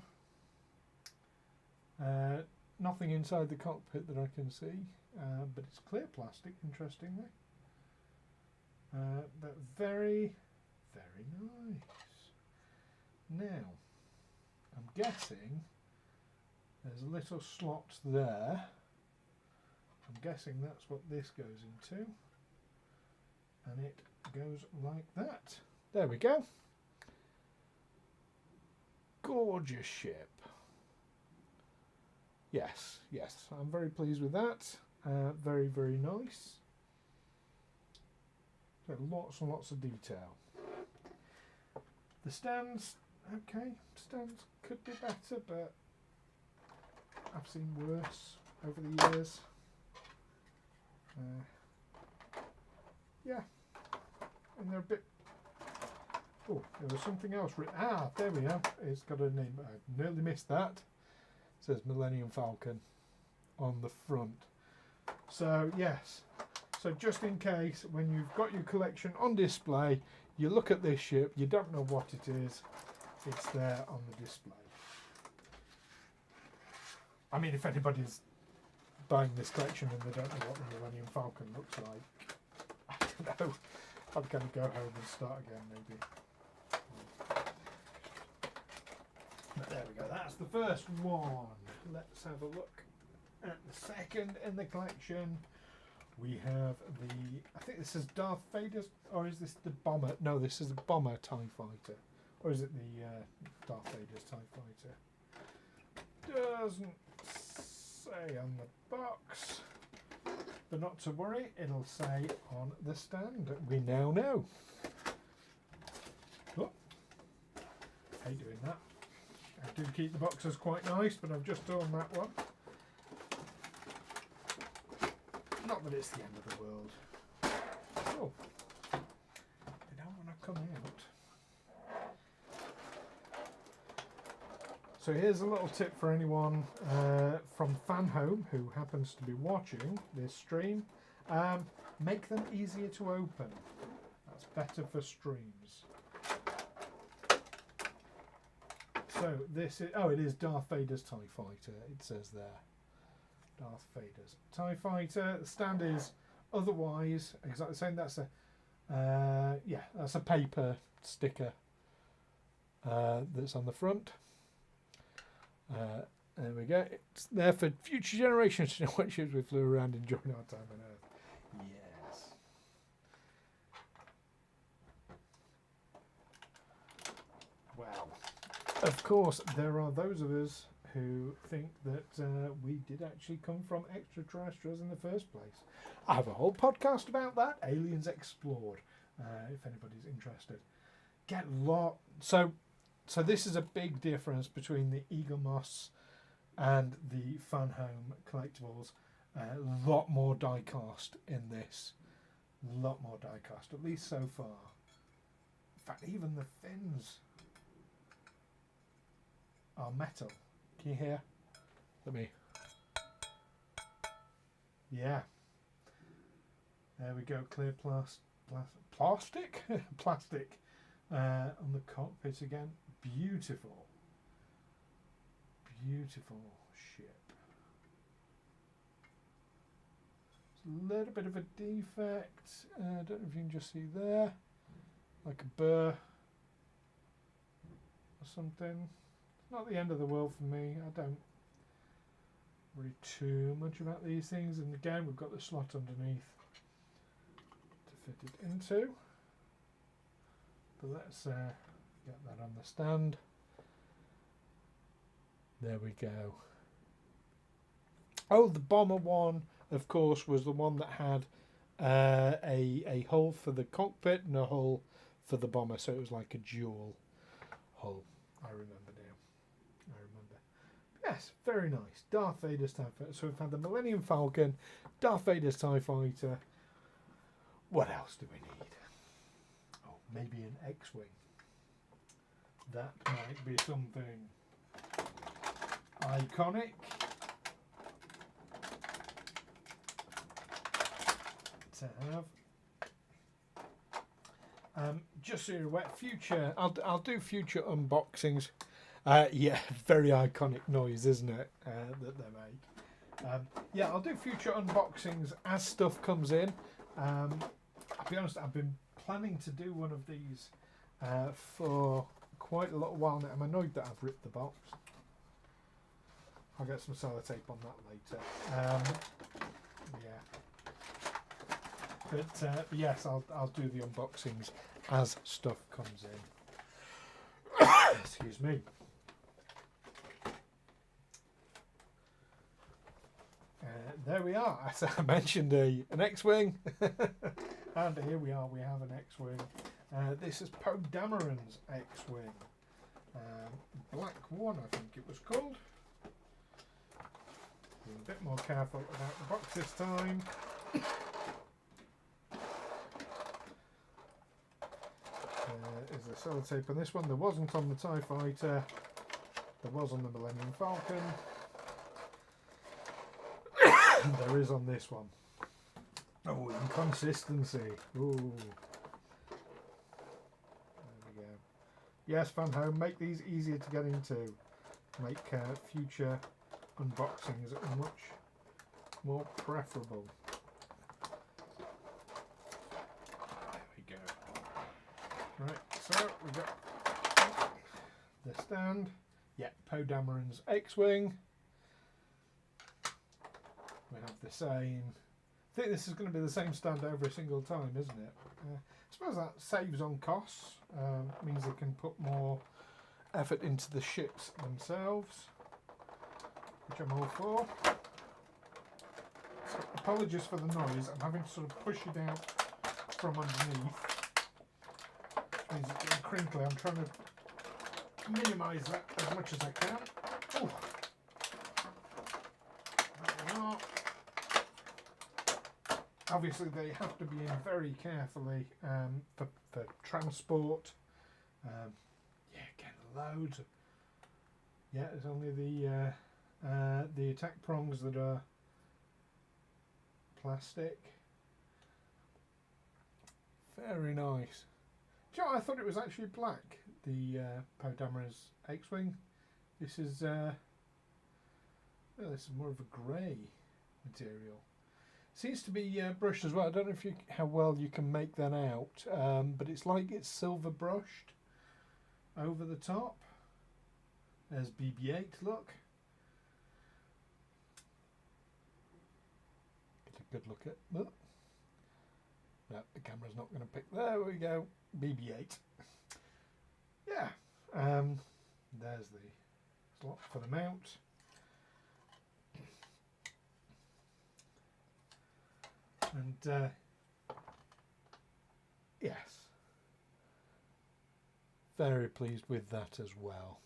Speaker 1: Nothing inside the cockpit that I can see, but it's clear plastic, interestingly. But very, very nice. Now, I'm guessing there's a little slot there. I'm guessing that's what this goes into. And it goes like that. There we go. Gorgeous ship. Yes, yes, I'm very pleased with that. Very, very nice. So lots and lots of detail. The stands, okay, stands could be better, but I've seen worse over the years. Yeah, and they're a bit. Oh, there was something else. There we are. It's got a name. I nearly missed that. It says Millennium Falcon on the front. So yes. So just in case, when you've got your collection on display, you look at this ship, you don't know what it is. It's there on the display. I mean, if anybody's buying this collection and they don't know what the Millennium Falcon looks like, I don't know. I'm going to go home and start again, maybe. But there we go. That's the first one. Let's have a look at the second in the collection. We have the, I think this is Darth Vader's, or is this the bomber? No, this is the bomber TIE Fighter. Or is it the Darth Vader's TIE Fighter? Doesn't say on the box. But not to worry, it'll say on the stand. We now know. Oh, hate doing that. I do keep the boxes quite nice, but I've just done that one. Not that it's the end of the world. Oh, they don't want to come out. So here's a little tip for anyone from Fanhome who happens to be watching this stream. Make them easier to open. That's better for streams. So this is, oh, it is Darth Vader's TIE Fighter, it says there. Darth Vader's TIE Fighter. The stand is otherwise exactly the same. That's a yeah, that's a paper sticker that's on the front. There we go. It's there for future generations to know what ships we flew around enjoying our time on Earth. Yes. Well, of course, there are those of us who think that we did actually come from extraterrestrials in the first place. I have a whole podcast about that, Aliens Explored, if anybody's interested. So this is a big difference between the Eaglemoss and the Fanhome collectibles. A lot more die cast in this. A lot more die cast, at least so far. In fact, even the fins are metal. Can you hear? Let me. Yeah. There we go. Clear plastic? Plastic on the cockpit again. Beautiful. Beautiful ship. It's a little bit of a defect. I don't know if you can just see there. Like a burr or something. Not the end of the world for me. I don't worry too much about these things. And again, we've got the slot underneath to fit it into. But let's get that on the stand. There we go. Oh, the bomber one, of course, was the one that had a hull for the cockpit and a hull for the bomber. So it was like a dual hull. I remember now. Yes, very nice. Darth Vader's TIE Fighter. So we've had the Millennium Falcon, Darth Vader's TIE Fighter. What else do we need? Oh, maybe an X-Wing. That might be something iconic. To have. Just so you're aware, future. I'll do future unboxings. Yeah, very iconic noise, isn't it, that they make. Yeah, I'll do future unboxings as stuff comes in. I'll be honest, I've been planning to do one of these for quite a little while now. I'm annoyed that I've ripped the box. I'll get some sellotape on that later. Yeah. But yes, I'll do the unboxings as stuff comes in. Excuse me. There we are. As I mentioned, an X-Wing. And here we are, we have an X-Wing. This is Poe Dameron's X-Wing. Black One, I think it was called. Being a bit more careful about the box this time. Is the sellotape on this one? There wasn't on the TIE Fighter. There was on the Millennium Falcon. There is on this one. Oh, inconsistency. Ooh. There we go. Yes, Fanhome, make these easier to get into. Make future unboxings much more preferable. There we go. Right, so we've got the stand. Yeah, Poe Dameron's X-Wing. We have the same. I think this is going to be the same stand every single time, isn't it? I suppose that saves on costs. Means they can put more effort into the ships themselves, which I'm all for. So apologies for the noise. I'm having to sort of push it out from underneath, which means it's getting crinkly. I'm trying to minimise that as much as I can. Ooh. Obviously they have to be in very carefully for transport. Yeah, again, loads of, yeah, there's only the attack prongs that are plastic. Very nice. Do you know, I thought it was actually black, the Poe Dameron's X-Wing. This is well, this is more of a grey material. Seems to be brushed as well. I don't know if how well you can make that out, but it's like it's silver brushed over the top. There's BB-8, look. Get a good look at that. No, the camera's not going to pick. There we go. BB-8. Yeah. There's the slot for the mount. And yes, very pleased with that as well.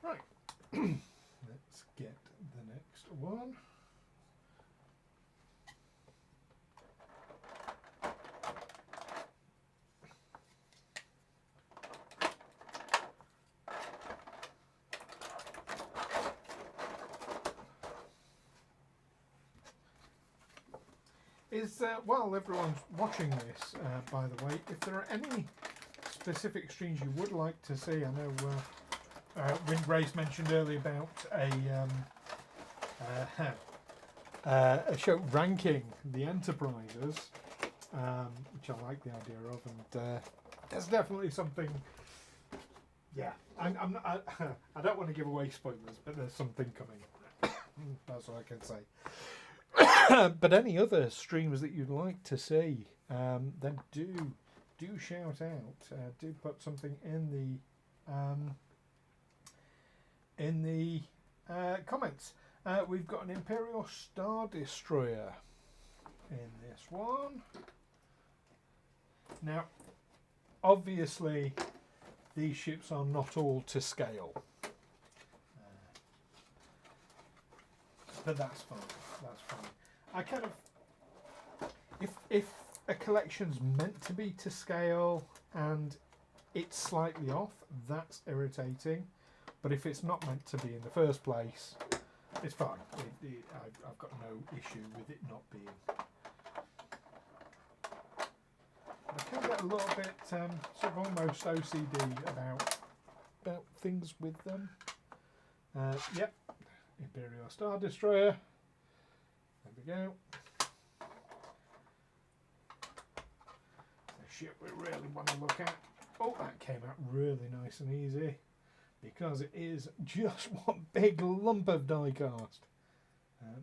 Speaker 1: Right, let's get the next one. While everyone's watching this, by the way, if there are any specific streams you would like to see, I know Windgrace mentioned earlier about a show ranking the Enterprises, which I like the idea of, and there's definitely something. Yeah, I don't want to give away spoilers, but there's something coming. That's what I can say. But any other streams that you'd like to see, then do shout out. Do put something in the comments. We've got an Imperial Star Destroyer in this one. Now, obviously, these ships are not all to scale, but that's fine. That's fine. I kind of, if a collection's meant to be to scale and it's slightly off, that's irritating. But if it's not meant to be in the first place, it's fine. I've got no issue with it not being. I can get a little bit sort of almost OCD about things with them. Yep, Imperial Star Destroyer. There we go. The ship we really want to look at. Oh, that came out really nice and easy. because it is just one big lump of die cast.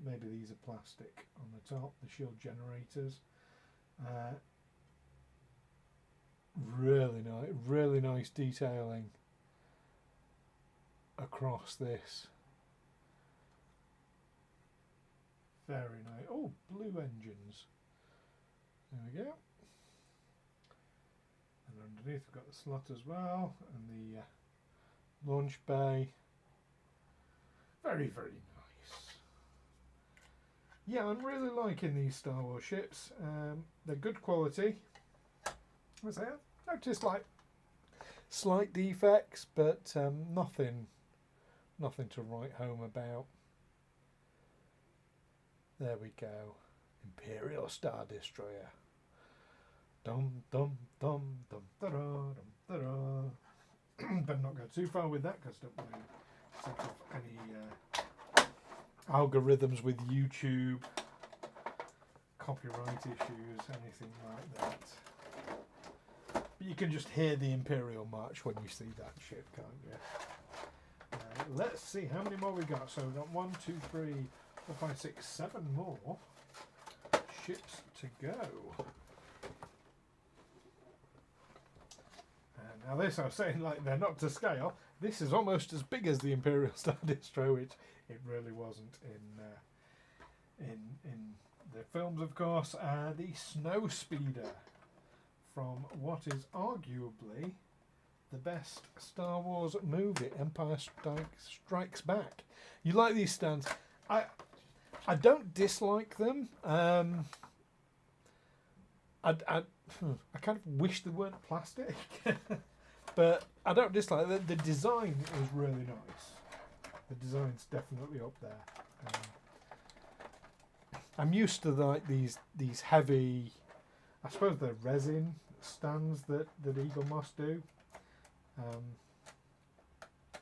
Speaker 1: Maybe these are plastic on the top, the shield generators. Really nice detailing across this. Very nice. Oh, blue engines. There we go. And underneath we've got the slot as well, and the launch bay. Very nice. Yeah, I'm really liking these Star Wars ships. They're good quality. As I have noticed, like slight defects, but nothing to write home about. There we go. Imperial Star Destroyer. Dum dum dum dum da da dum da da. Better not go too far with that, because don't want to set off any algorithms with YouTube, copyright issues, anything like that. But you can just hear the Imperial March when you see that ship, can't you? Let's see how many more we got. So we've got 1, 2, 3, 4, 5, 6, 7 more ships to go. And now this, I was saying, like, they're not to scale. This is almost as big as the Imperial Star Destroyer, which it really wasn't in the films, of course. The Snow Speeder, from what is arguably the best Star Wars movie, Empire Strikes Back. You like these stands? I don't dislike them. I kind of wish they weren't plastic, but I don't dislike them. The design is really nice. The design's definitely up there. I'm used to like these heavy, I suppose they're resin stands that Eaglemoss do.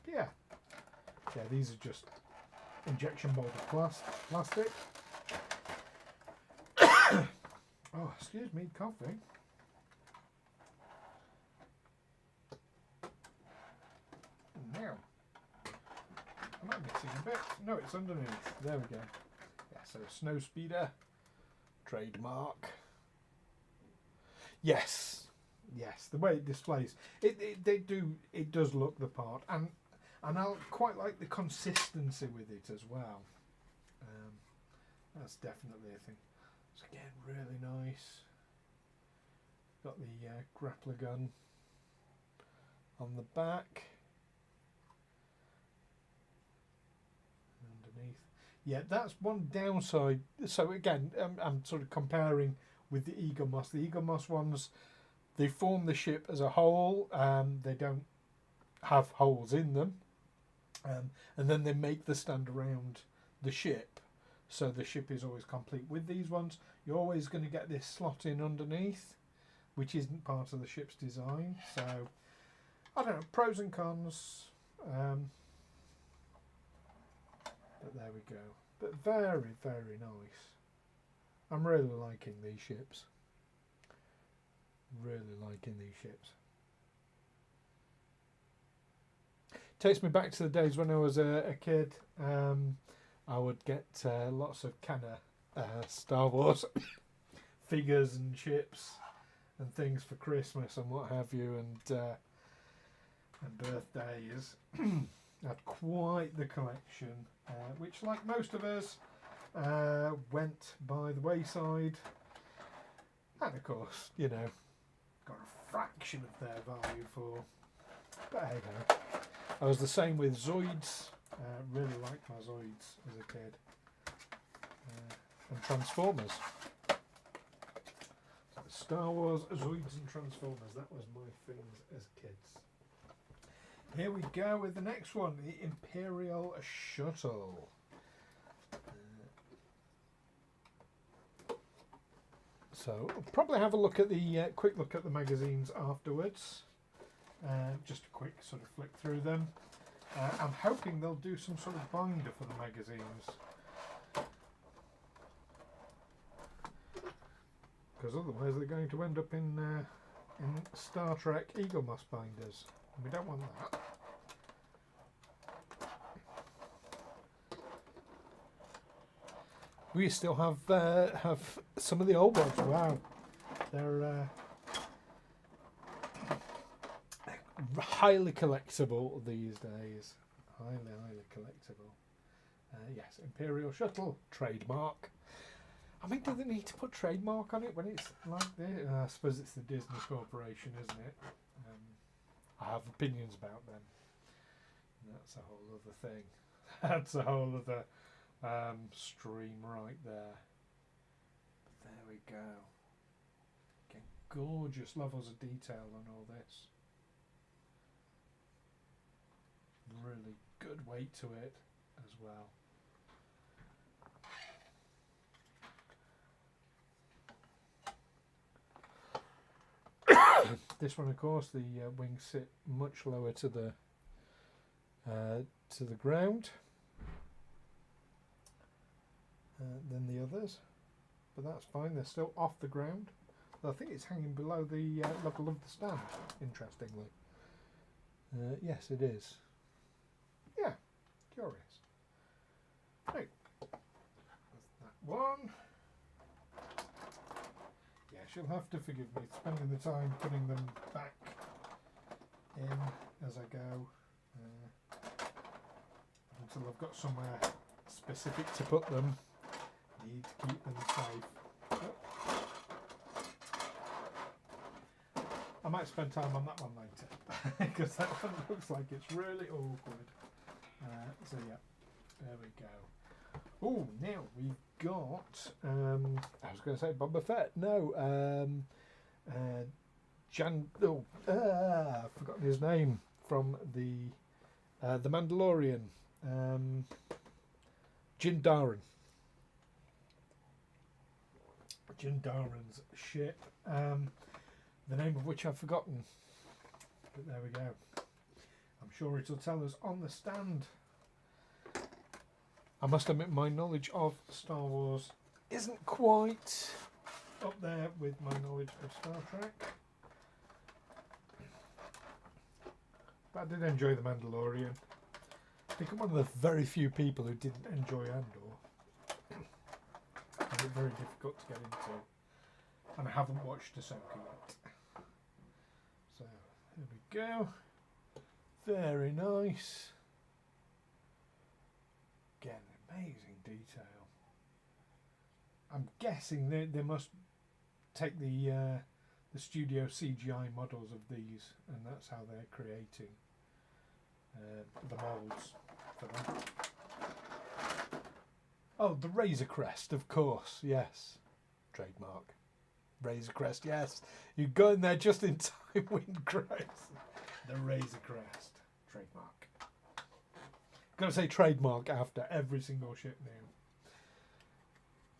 Speaker 1: Yeah, these are just injection molded plastic. Oh, excuse me, coughing. Now, am I missing a bit? No, it's underneath. There we go. Yeah, so Snow Speeder, trademark. Yes, the way it displays it does look the part, and I quite like the consistency with it as well. That's definitely a thing. So again, really nice. Got the grappler gun on the back. Underneath. Yeah, that's one downside. So again, I'm sort of comparing with the Eaglemoss. The Eaglemoss ones, they form the ship as a whole. They don't have holes in them. And then they make the stand around the ship. So the ship is always complete. With these ones, you're always going to get this slot in underneath, which isn't part of the ship's design. So, I don't know, pros and cons. But there we go. But very nice. I'm really liking these ships. Takes me back to the days when I was a kid. I would get lots of kind of Star Wars figures and ships and things for Christmas and what have you, and birthdays. Had quite the collection, which, like most of us, went by the wayside. And of course, you know, got a fraction of their value for. But hey ho. I was the same with Zoids. Really liked my Zoids as a kid. And Transformers. So Star Wars, Zoids and Transformers. That was my things as kids. Here we go with the next one. The Imperial Shuttle. So I'll probably have a look at the quick look at the magazines afterwards. Just a quick sort of flick through them. I'm hoping they'll do some sort of binder for the magazines, because otherwise they're going to end up in Star Trek Eaglemoss binders, and we don't want that. We still have some of the old ones. Wow, they're highly collectible these days. Highly collectible. Yes, Imperial Shuttle trademark. I mean, do they need to put trademark on it when it's like this? I suppose it's the Disney Corporation, isn't it? I have opinions about them. That's a whole other thing. That's a whole other stream right there. But there we go. Get gorgeous levels of detail on all this. Really good weight to it as well. This one, of course, the wings sit much lower to the ground than the others, but that's fine. They're still off the ground. I think it's hanging below the level of the stand. Interestingly, yes, it is. Yeah, curious. Right, that's that one. Yeah, she'll have to forgive me spending the time putting them back in as I go until I've got somewhere specific to put them. Need to keep them safe. I might spend time on that one later because that one looks like it's really awkward. So yeah, there we go. Oh, now we've got, I was going to say Boba Fett. No, I've forgotten his name from the Mandalorian. Jin Daren. Jin Daren's ship. The name of which I've forgotten. But there we go. I'm sure it'll tell us on the stand. I must admit my knowledge of Star Wars isn't quite up there with my knowledge of Star Trek. But I did enjoy The Mandalorian. I think I'm one of the very few people who didn't enjoy Andor. It's very difficult to get into. And I haven't watched Ahsoka yet. So, here we go. Very nice. Again, amazing detail. I'm guessing they must take the studio CGI models of these, and that's how they're creating the molds for them. Oh, the Razor Crest, of course, yes. Trademark. Razor Crest, yes. You go in there just in time, Windgrace. The Razor Crest. Trademark. Got to say trademark after every single ship now.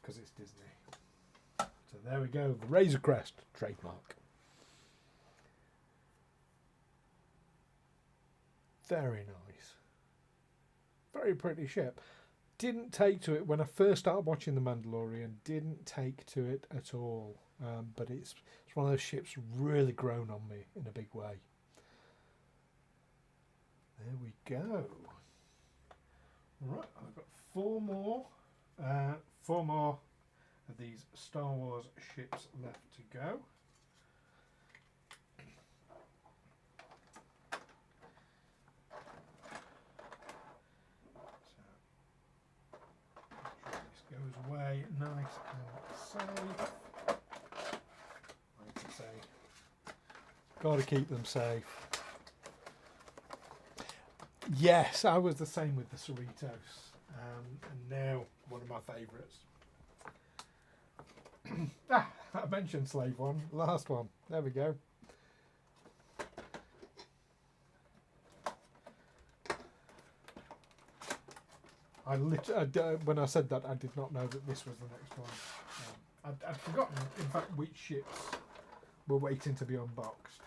Speaker 1: Because it's Disney. So there we go. The Razor Crest. Trademark. Very nice. Very pretty ship. Didn't take to it when I first started watching The Mandalorian. Didn't take to it at all. But it's one of those ships really grown on me in a big way. There we go. Right, I've got four more of these Star Wars ships left to go. So, this goes away nice and safe. Like I say, got to keep them safe. Yes, I was the same with the Cerritos, and now one of my favourites. I mentioned Slave One, last one. There we go. When I said that, I did not know that this was the next one. I'd forgotten, in fact, which ships were waiting to be unboxed.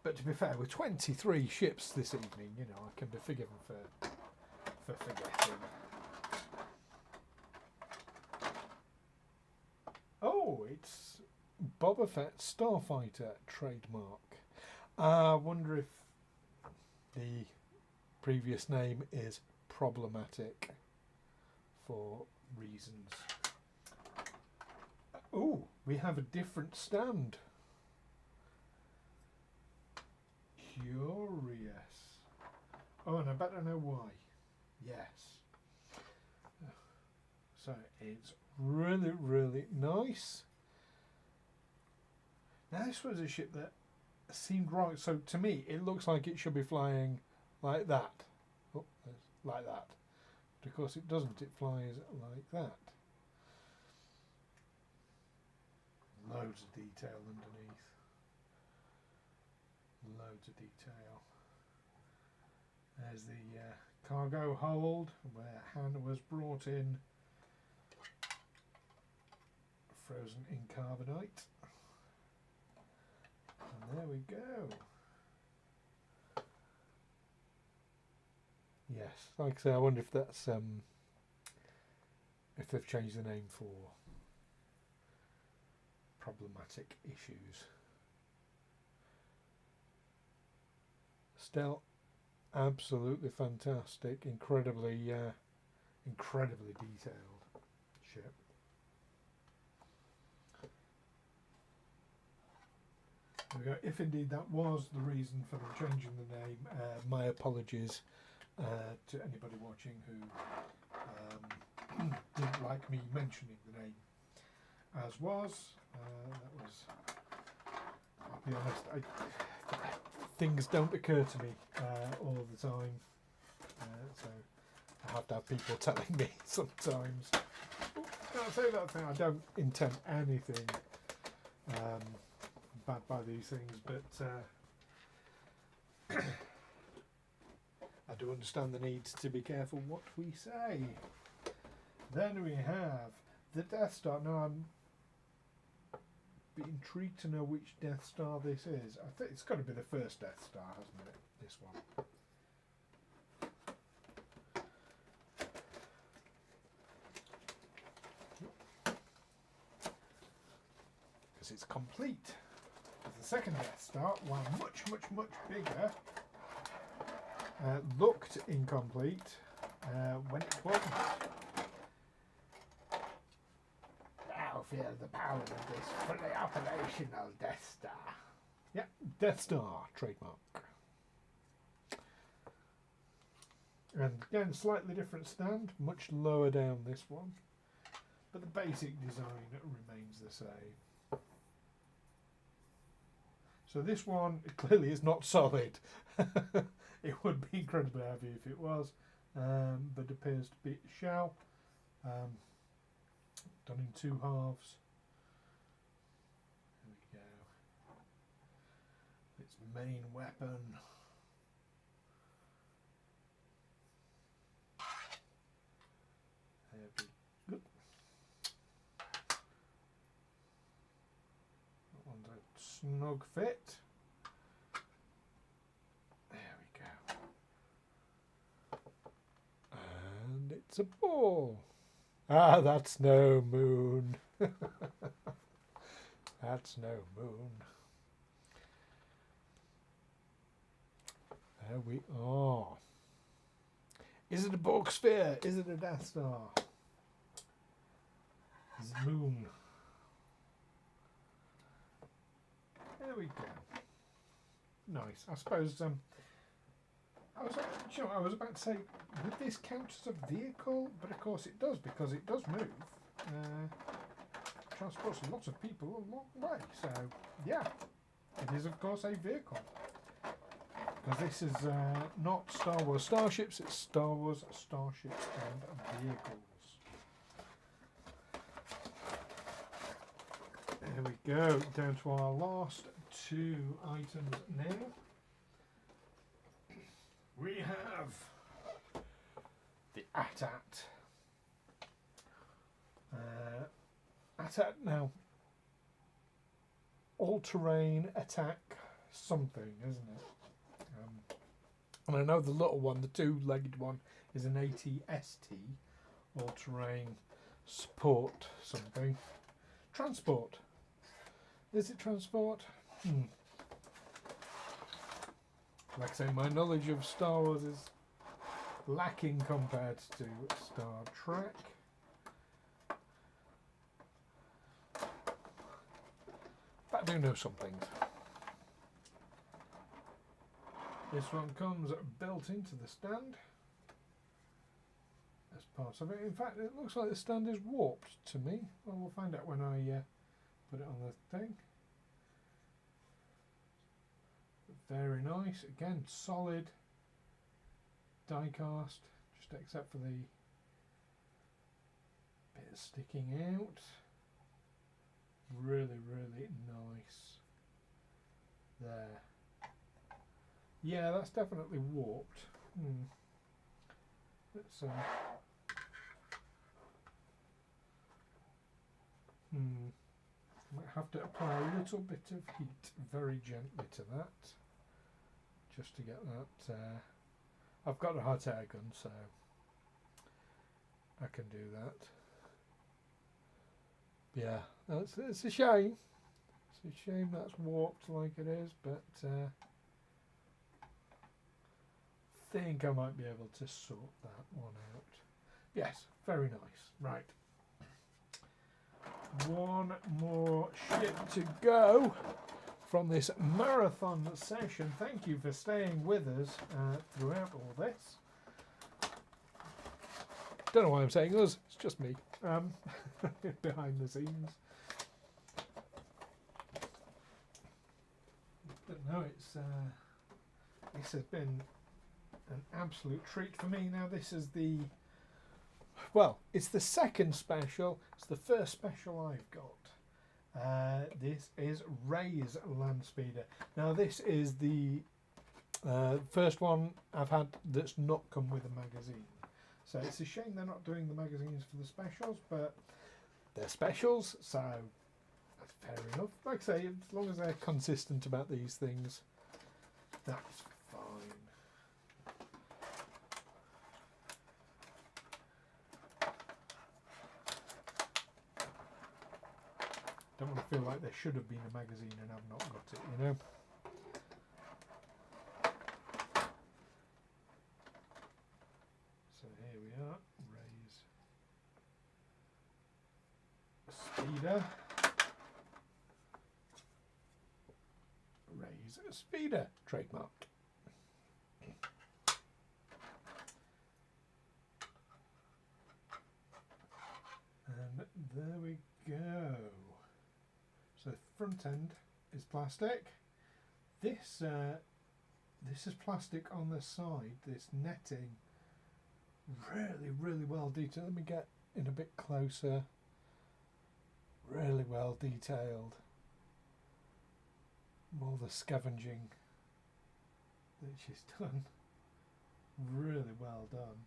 Speaker 1: But to be fair, with 23 ships this evening, you know, I can be forgiven for forgetting. Oh, it's Boba Fett Starfighter trademark. I wonder if the previous name is problematic for reasons. Oh, we have a different stand. Curious. Oh, and I better know why. Yes. So it's really, really nice. Now this was a ship that seemed right. So to me, it looks like it should be flying like that. Oh, like that. But of course it doesn't. It flies like that. Loads of detail underneath. Loads of detail. There's the cargo hold where Han was brought in, frozen in carbonite. And there we go. Yes, like I say, I wonder if that's if they've changed the name for problematic issues. Still, absolutely fantastic, incredibly detailed ship. There we go. If indeed that was the reason for them changing the name, my apologies to anybody watching who didn't like me mentioning the name as was. That was, I'll be honest, things don't occur to me all the time, so I have to have people telling me sometimes. Oh, can I say that thing? I don't intend anything bad by these things, but I do understand the need to be careful what we say. Then we have the Death Star. Now I'm intrigued to know which Death Star this is. I think it's got to be the first Death Star, hasn't it? This one. Because it's complete. The second Death Star, while much bigger, looked incomplete when it wasn't. Now feel the power of this fully operational Death Star. Yep, Death Star trademark. And again, slightly different stand, much lower down this one, but the basic design remains the same. So this one clearly is not solid. It would be incredibly heavy if it was, but appears to be shell, done in 2 halves. There we go. Its main weapon. There we go. That one's a snug fit. And it's a ball. Ah, that's no moon. That's no moon. There we are. Is it a Borg sphere? Is it a Death Star? Is it moon? There we go. Nice. I suppose I was about to say, would this count as a vehicle? But of course it does, because it does move. Transports lots of people a long way. So, yeah, it is of course a vehicle. Because this is not Star Wars Starships, it's Star Wars Starships and Vehicles. There we go, down to our last 2 items now. We have the AT-AT. AT-AT now, all-terrain attack something, isn't it? And I know the little one, the 2-legged one, is an AT-ST, all-terrain support something. Transport. Is it transport? Like I say, my knowledge of Star Wars is lacking compared to Star Trek. do know some things. This one comes built into the stand as part of it. In fact, it looks like the stand is warped to me. Well, we'll find out when I put it on the thing. Very nice. Again, solid die cast, just except for the bit sticking out. Really, really nice there. Yeah, that's definitely warped. Let's might have to apply a little bit of heat very gently to that, just to get that. I've got a hot air gun, so I can do that. Yeah, it's a shame. It's a shame that's warped like it is, but think I might be able to sort that one out. Yes, very nice. Right. One more ship to go from this marathon session. Thank you for staying with us throughout all this. Don't know why I'm saying us, it's just me behind the scenes. But no, this has been an absolute treat for me. Now this is it's the second special. It's the first special I've got. This is Ray's Land Speeder. Now this is the first one I've had that's not come with a magazine. So it's a shame they're not doing the magazines for the specials, but they're specials, so that's fair enough. Like I say, as long as they're consistent about these things, that's fine. Don't want to feel like there should have been a magazine and I've not got it, you know. So here we are, Ray's Speeder. Ray's Speeder, trademarked. And there we go. So the front end is plastic. This is plastic on the side. This netting, really well detailed. Let me get in a bit closer. Really well detailed. All the scavenging that she's done. Really well done.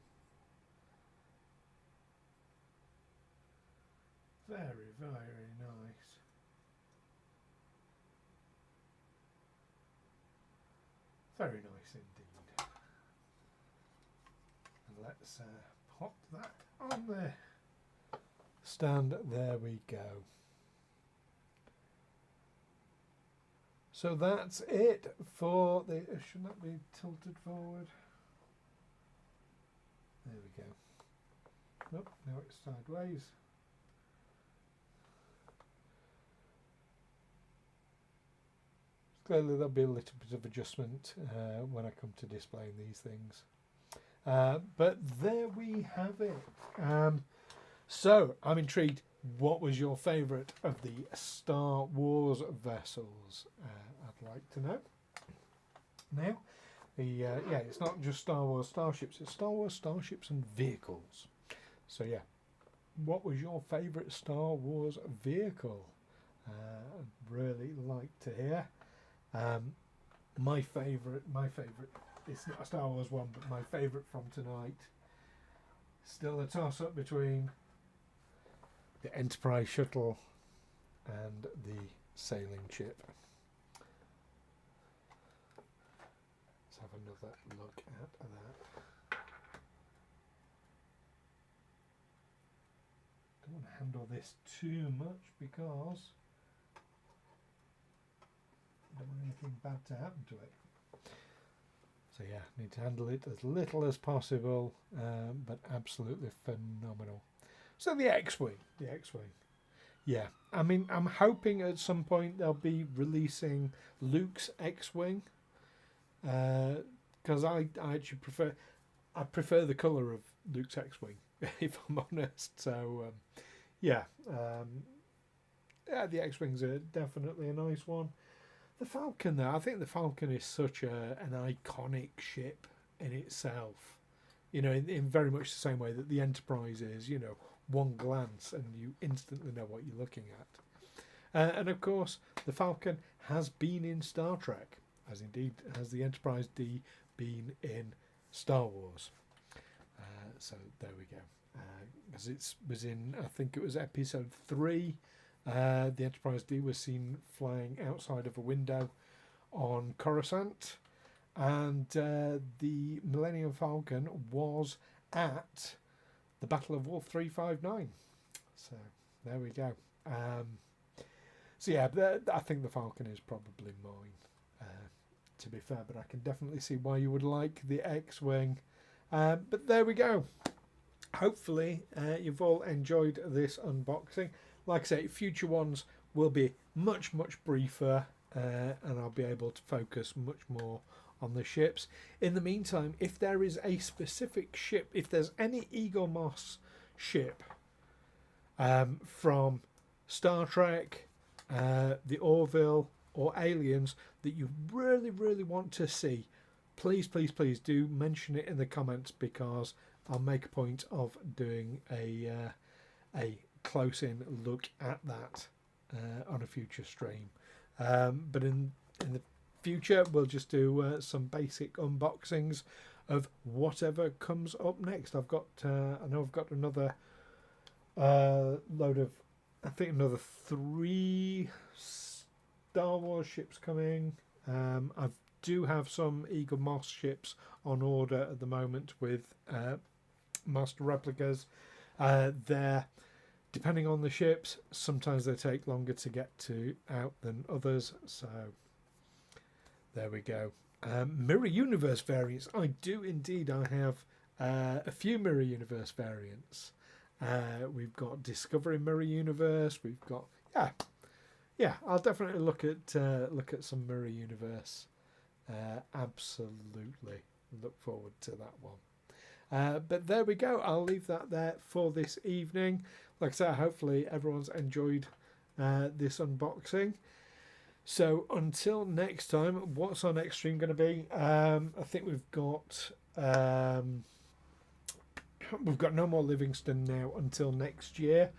Speaker 1: Very nice. Very nice indeed. And let's pop that on the stand. There we go. So that's it for the... Shouldn't that be tilted forward? There we go. Nope, now it's sideways. Clearly there'll be a little bit of adjustment when I come to displaying these things. But there we have it. So I'm intrigued. What was your favourite of the Star Wars vessels? I'd like to know. Now, it's not just Star Wars starships, it's Star Wars starships and vehicles. So yeah, what was your favourite Star Wars vehicle? I'd really like to hear. My favourite, it's not a Star Wars one, but my favourite from tonight, still a toss-up between the Enterprise shuttle and the sailing ship. Let's have another look at that. Don't want to handle this too much because I don't want anything bad to happen to it. So yeah, need to handle it as little as possible, but absolutely phenomenal. So the X-Wing. Yeah, I mean, I'm hoping at some point they'll be releasing Luke's X-wing, because I actually prefer the colour of Luke's X-wing, if I'm honest. So yeah, yeah, the X-wings are definitely a nice one. The Falcon, though, I think the Falcon is such an iconic ship in itself. You know, in very much the same way that the Enterprise is. You know, one glance and you instantly know what you're looking at. And of course, the Falcon has been in Star Trek, as indeed has the Enterprise D been in Star Wars. So there we go. As it was in, I think it was episode 3. The Enterprise D was seen flying outside of a window on Coruscant, and the Millennium Falcon was at the Battle of Wolf 359. So there we go. So yeah, I think the Falcon is probably mine, to be fair, but I can definitely see why you would like the X-Wing. But there we go. Hopefully you've all enjoyed this unboxing. Like I say, future ones will be much briefer, and I'll be able to focus much more on the ships. In the meantime, if there is a specific ship, if there's any Eaglemoss ship from Star Trek, the Orville, or Aliens that you really want to see, please do mention it in the comments, because I'll make a point of doing a close-in look at that on a future stream. But in the future, we'll just do some basic unboxings of whatever comes up next. I've got, I know I've got another load of, I think another 3 Star Wars ships coming. I do have some Eaglemoss ships on order at the moment with Master Replicas. They're, depending on the ships, sometimes they take longer to get out than others. So there we go. Mirror Universe variants. I do indeed. I have a few Mirror Universe variants. We've got Discovery Mirror Universe. We've got yeah. I'll definitely look at some Mirror Universe. Absolutely look forward to that one. But there we go. I'll leave that there for this evening. Like I said, hopefully everyone's enjoyed this unboxing. So until next time, what's our next stream going to be? I think we've got no more Livingston now until next year,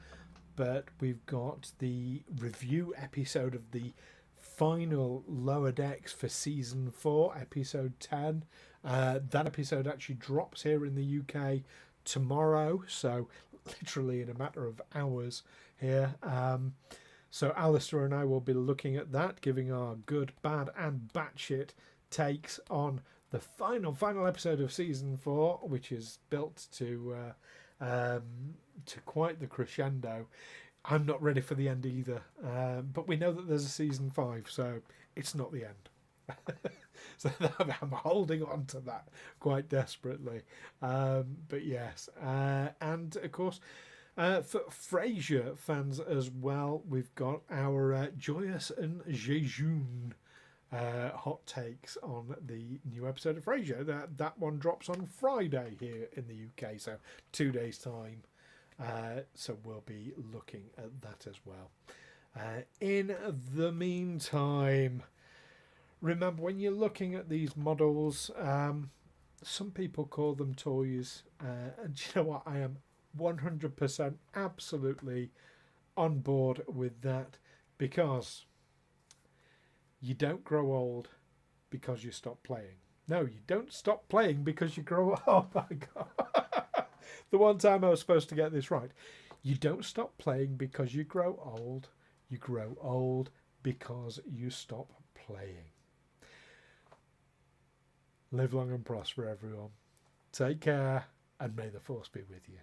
Speaker 1: but we've got the review episode of the final Lower Decks for season 4, episode 10. That episode actually drops here in the UK tomorrow, so literally in a matter of hours here. So Alistair and I will be looking at that, giving our good, bad and batshit takes on the final episode of season 4, which is built to quite the crescendo. I'm not ready for the end either, but we know that there's a season 5, so it's not the end. So I'm holding on to that quite desperately. But yes, and of course, for Frasier fans as well, we've got our Joyous and Jejune hot takes on the new episode of Frasier. That one drops on Friday here in the UK, so 2 days time. So we'll be looking at that as well. In the meantime, remember, when you're looking at these models, some people call them toys, and you know what, I am 100% absolutely on board with that, because you don't grow old because you stop playing. No, you don't stop playing because you grow old. Oh my God. The one time I was supposed to get this right. You don't stop playing because you grow old. You grow old because you stop playing. Live long and prosper, everyone. Take care, and may the force be with you.